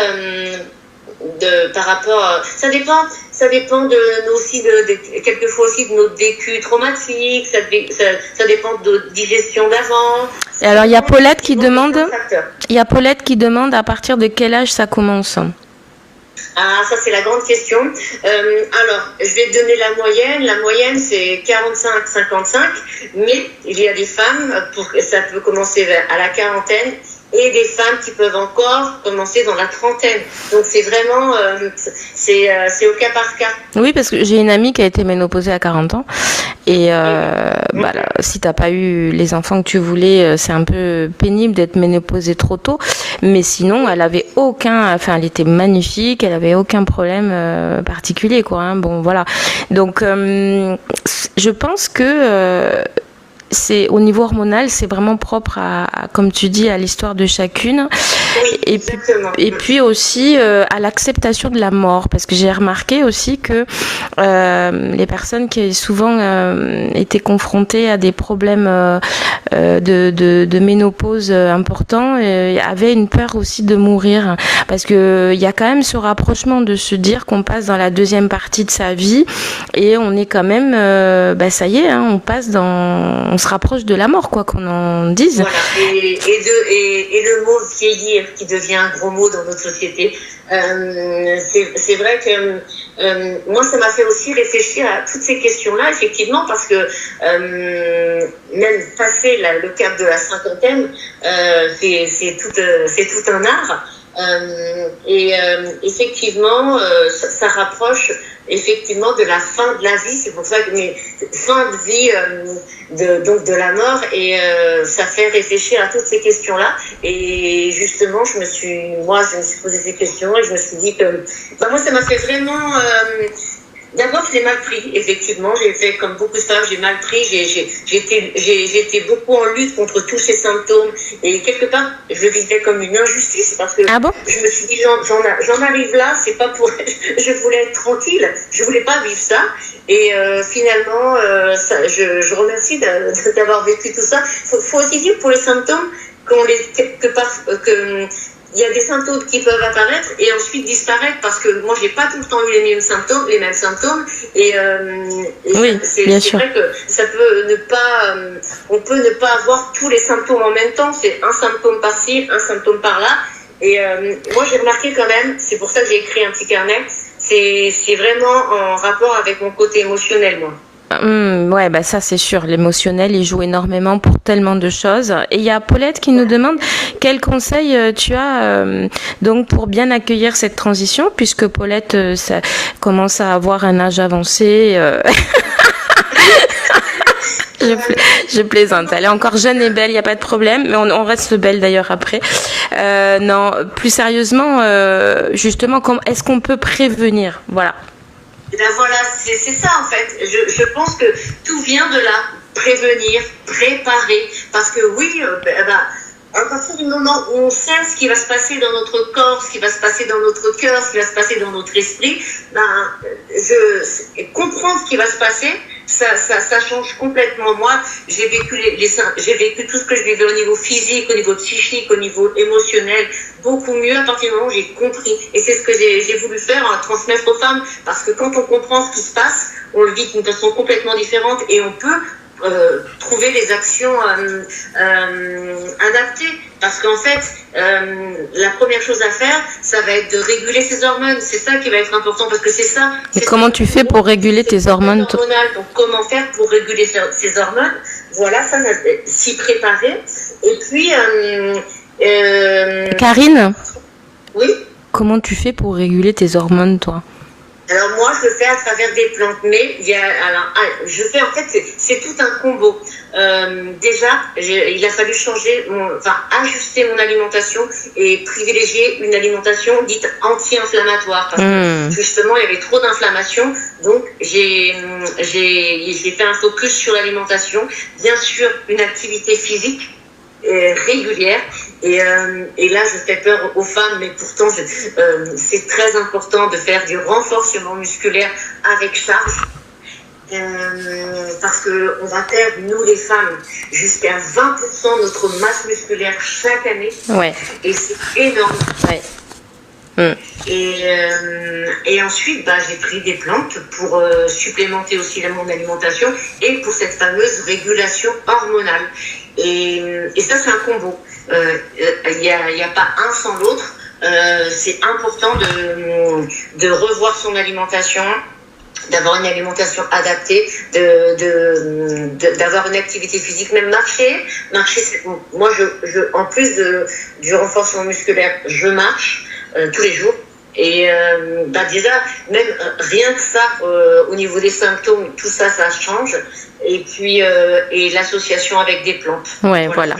Par rapport, ça dépend quelquefois aussi de notre vécu traumatique, ça dépend de notre digestion d'avant.
Et alors il y a Paulette qui demande à partir de quel âge ça commence.
Ah, ça c'est la grande question. Alors, je vais te donner la moyenne. La moyenne c'est 45-55, mais il y a des femmes ça peut commencer à la quarantaine. Et des femmes qui peuvent encore commencer dans la trentaine. Donc c'est vraiment, c'est au cas par cas.
Oui, parce que j'ai une amie qui a été ménopausée à 40 ans. Et si t'as pas eu les enfants que tu voulais, c'est un peu pénible d'être ménopausée trop tôt. Mais sinon, elle était magnifique, elle avait aucun problème particulier, quoi. Hein. Bon, voilà. Donc, je pense que c'est au niveau hormonal, c'est vraiment propre à, comme tu dis, à l'histoire de chacune.
Oui,
Et
exactement.
puis aussi à l'acceptation de la mort, parce que j'ai remarqué aussi que les personnes qui souvent étaient confrontées à des problèmes de ménopause importants avaient une peur aussi de mourir, parce que il y a quand même ce rapprochement de se dire qu'on passe dans la deuxième partie de sa vie et on est quand même, ça y est, hein, on se rapproche de la mort, quoi qu'on en dise.
Voilà. Et le mot vieillir qui devient un gros mot dans notre société. C'est vrai que moi, ça m'a fait aussi réfléchir à toutes ces questions-là, effectivement, parce que même passer le cap de la cinquantaine, c'est tout un art. Effectivement, ça rapproche effectivement de la fin de la vie. C'est pour ça que fin de vie donc de la mort, et ça fait réfléchir à toutes ces questions-là. Et justement, je me suis posé ces questions et je me suis dit que moi, ça m'a fait vraiment d'abord, je l'ai mal pris, effectivement. J'ai fait comme beaucoup de femmes, j'ai mal pris. J'étais beaucoup en lutte contre tous ces symptômes. Et quelque part, je le vivais comme une injustice parce que je me suis dit, j'en arrive là, c'est pas pour. Je voulais être tranquille, je voulais pas vivre ça. Et finalement, je remercie d'avoir vécu tout ça. Faut aussi dire pour les symptômes il y a des symptômes qui peuvent apparaître et ensuite disparaître parce que moi j'ai pas tout le temps eu les mêmes symptômes et
oui,
c'est vrai que ça peut on peut ne pas avoir tous les symptômes en même temps, c'est un symptôme par-ci, un symptôme par-là. Et moi j'ai remarqué quand même, c'est pour ça que j'ai écrit un petit carnet, c'est vraiment en rapport avec mon côté émotionnel, moi.
Ouais, ça c'est sûr, l'émotionnel il joue énormément pour tellement de choses. Et il y a Paulette qui nous demande quel conseil tu as donc pour bien accueillir cette transition, puisque Paulette ça commence à avoir un âge avancé. Je plaisante, elle est encore jeune et belle, il n'y a pas de problème, mais on reste belle d'ailleurs après. Non, plus sérieusement, justement, est-ce qu'on peut prévenir? Voilà.
Et ben voilà, c'est ça en fait. Je pense que tout vient de là. Prévenir, préparer. Parce que oui, à partir du moment où on sait ce qui va se passer dans notre corps, ce qui va se passer dans notre cœur, ce qui va se passer dans notre esprit, comprendre ce qui va se passer, ça change complètement. Moi, j'ai vécu tout ce que je vivais au niveau physique, au niveau psychique, au niveau émotionnel, beaucoup mieux à partir du moment où j'ai compris. Et c'est ce que j'ai voulu faire, transmettre aux femmes, parce que quand on comprend ce qui se passe, on le vit d'une façon complètement différente et on peut trouver des actions adaptées, parce qu'en fait la première chose à faire, ça va être de réguler ses hormones. C'est ça qui va être important, parce que c'est ça.
Et comment tu fais pour réguler tes hormones?
Donc comment faire pour réguler ses hormones? Voilà, ça s'y préparer. Et puis
Karine,
oui,
comment tu fais pour réguler tes hormones, toi?
Alors moi, je le fais à travers des plantes, mais c'est tout un combo. Déjà, il a fallu ajuster mon alimentation et privilégier une alimentation dite anti-inflammatoire, parce que justement, il y avait trop d'inflammation. Donc, j'ai fait un focus sur l'alimentation, bien sûr, une activité physique régulière, et là je fais peur aux femmes, mais pourtant c'est très important de faire du renforcement musculaire avec charge, parce que on va perdre, nous les femmes, jusqu'à 20% de notre masse musculaire chaque année.
Ouais.
Et c'est énorme.
Ouais.
Et ensuite, j'ai pris des plantes pour supplémenter aussi mon alimentation et pour cette fameuse régulation hormonale. Et ça, c'est un combo. Il y a pas un sans l'autre. C'est important de revoir son alimentation, d'avoir une alimentation adaptée, d'avoir une activité physique, même marcher. Moi, en plus du renforcement musculaire, je marche tous les jours. Et déjà, même rien que ça, au niveau des symptômes, tout ça, ça change. Et puis, et l'association avec des plantes.
Ouais, voilà.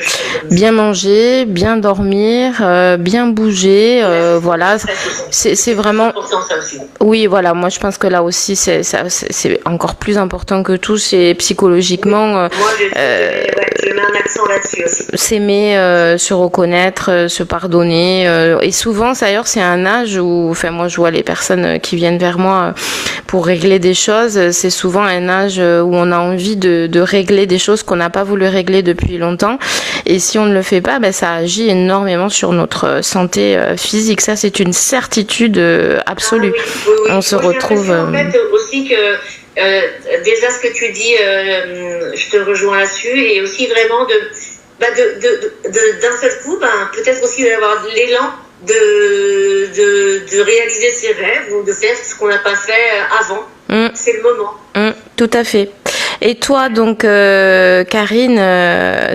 Bien manger, bien dormir, bien bouger, voilà. C'est vraiment.
Important, ça aussi.
Oui, voilà. Moi, je pense que là aussi, c'est encore plus important que tout. C'est psychologiquement.
Moi, je mets un accent là-dessus aussi.
S'aimer, se reconnaître, se pardonner. Et souvent, d'ailleurs, c'est un âge où, enfin, moi, je vois les personnes qui viennent vers moi pour régler des choses. C'est souvent un âge où on a envie de régler des choses qu'on n'a pas voulu régler depuis longtemps. Et si on ne le fait pas, ça agit énormément sur notre santé physique. Ça, c'est une certitude absolue.
Ah, oui.
On se retrouve...
En fait, aussi que déjà ce que tu dis, je te rejoins là-dessus, et aussi vraiment d'un seul coup, peut-être aussi d'avoir l'élan de réaliser ses rêves ou de faire ce qu'on n'a pas fait avant. C'est le moment.
Tout à fait. Et toi, donc, Karine,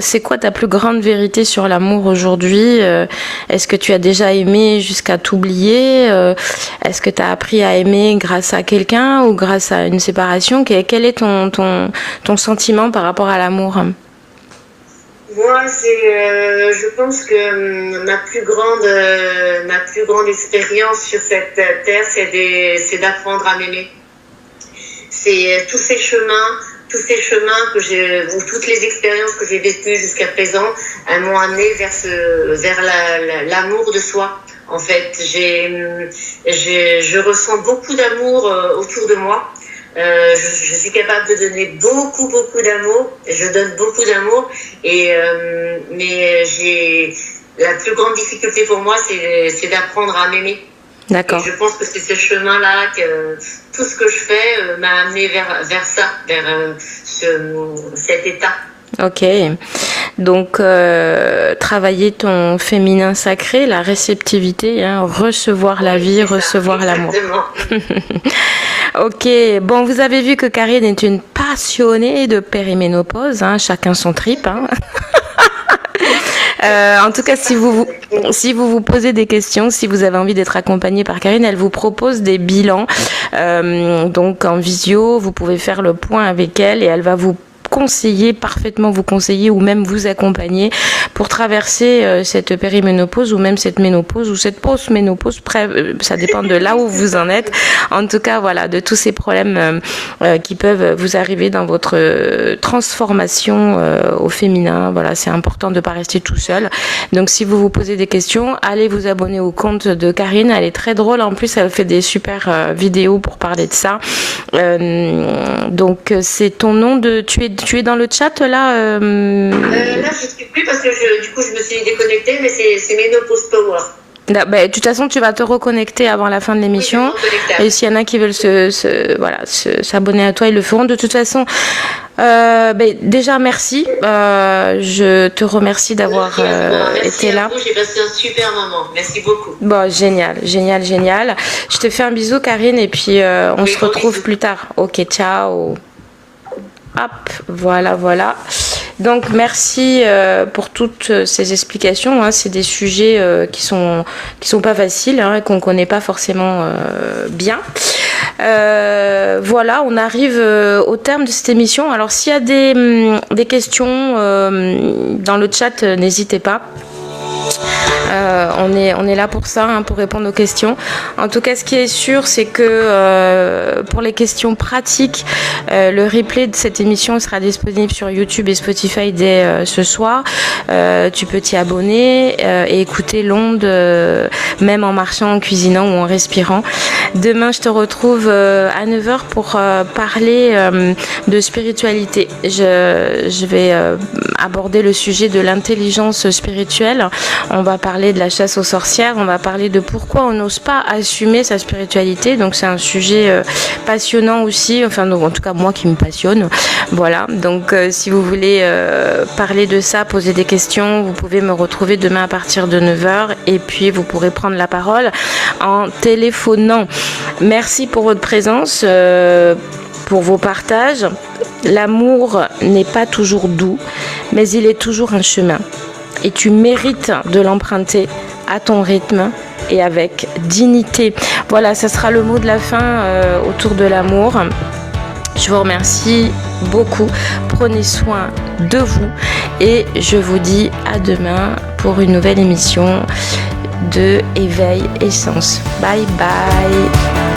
c'est quoi ta plus grande vérité sur l'amour aujourd'hui? Est-ce que tu as déjà aimé jusqu'à t'oublier? Est-ce que tu as appris à aimer grâce à quelqu'un ou grâce à une séparation? Quel est ton sentiment par rapport à l'amour?
Moi, je pense que ma plus grande expérience sur cette terre, c'est d'apprendre à m'aimer. C'est tous ces chemins ou toutes les expériences que j'ai vécues jusqu'à présent, elles m'ont amené vers l'amour de soi. En fait, je ressens beaucoup d'amour autour de moi. Je suis capable de donner beaucoup d'amour. Je donne beaucoup d'amour, mais la plus grande difficulté pour moi, c'est d'apprendre à m'aimer.
D'accord.
Et je pense que c'est ce chemin-là que tout ce que je fais m'a amené vers ça, vers cet état.
Ok. Donc, travailler ton féminin sacré, la réceptivité, recevoir la vie, recevoir l'amour. Ok. Bon, vous avez vu que Karine est une passionnée de périménopause. Chacun son trip. En tout cas, si vous vous posez des questions, si vous avez envie d'être accompagné par Karine, elle vous propose des bilans. Donc en visio, vous pouvez faire le point avec elle et elle va vous parfaitement vous conseiller ou même vous accompagner pour traverser cette périménopause ou même cette ménopause ou cette post-ménopause, ça dépend de là où vous en êtes. En tout cas, voilà, de tous ces problèmes qui peuvent vous arriver dans votre transformation au féminin. Voilà, c'est important de ne pas rester tout seul. Donc, si vous vous posez des questions, allez vous abonner au compte de Karine. Elle est très drôle. En plus, elle fait des super vidéos pour parler de ça. Donc, c'est ton nom de... Tu es dans le chat là
Là, je ne suis plus parce que du coup, je me suis déconnectée, mais c'est Ménopause Power.
De toute façon, tu vas te reconnecter avant la fin de l'émission. Oui, et s'il y en a qui veulent s'abonner à toi, ils le feront. De toute façon, déjà, merci. Je te remercie d'avoir été là.
J'ai passé un super moment. Merci beaucoup.
Bon, génial. Je te fais un bisou, Karine, et puis on se retrouve plus tard. Ok, ciao. Hop, voilà. Donc merci pour toutes ces explications. C'est des sujets qui sont pas faciles et qu'on connaît pas forcément bien. Voilà, on arrive au terme de cette émission. Alors s'il y a des questions dans le chat, n'hésitez pas. On est là pour ça, pour répondre aux questions. En tout cas, ce qui est sûr, c'est que pour les questions pratiques, le replay de cette émission sera disponible sur YouTube et Spotify dès ce soir. Tu peux t'y abonner et écouter l'onde, même en marchant, en cuisinant ou en respirant. Demain, je te retrouve à 9h pour parler de spiritualité. Je vais aborder le sujet de l'intelligence spirituelle. On va parler de la chasse aux sorcières, on va parler de pourquoi on n'ose pas assumer sa spiritualité. Donc c'est un sujet passionnant aussi, enfin en tout cas moi qui me passionne. Voilà, donc si vous voulez parler de ça, poser des questions, vous pouvez me retrouver demain à partir de 9h et puis vous pourrez prendre la parole en téléphonant. Merci pour votre présence, pour vos partages. L'amour n'est pas toujours doux, mais il est toujours un chemin. Et tu mérites de l'emprunter à ton rythme et avec dignité. Voilà, ça sera le mot de la fin autour de l'amour. Je vous remercie beaucoup. Prenez soin de vous et je vous dis à demain pour une nouvelle émission de Éveil Essence. Bye bye.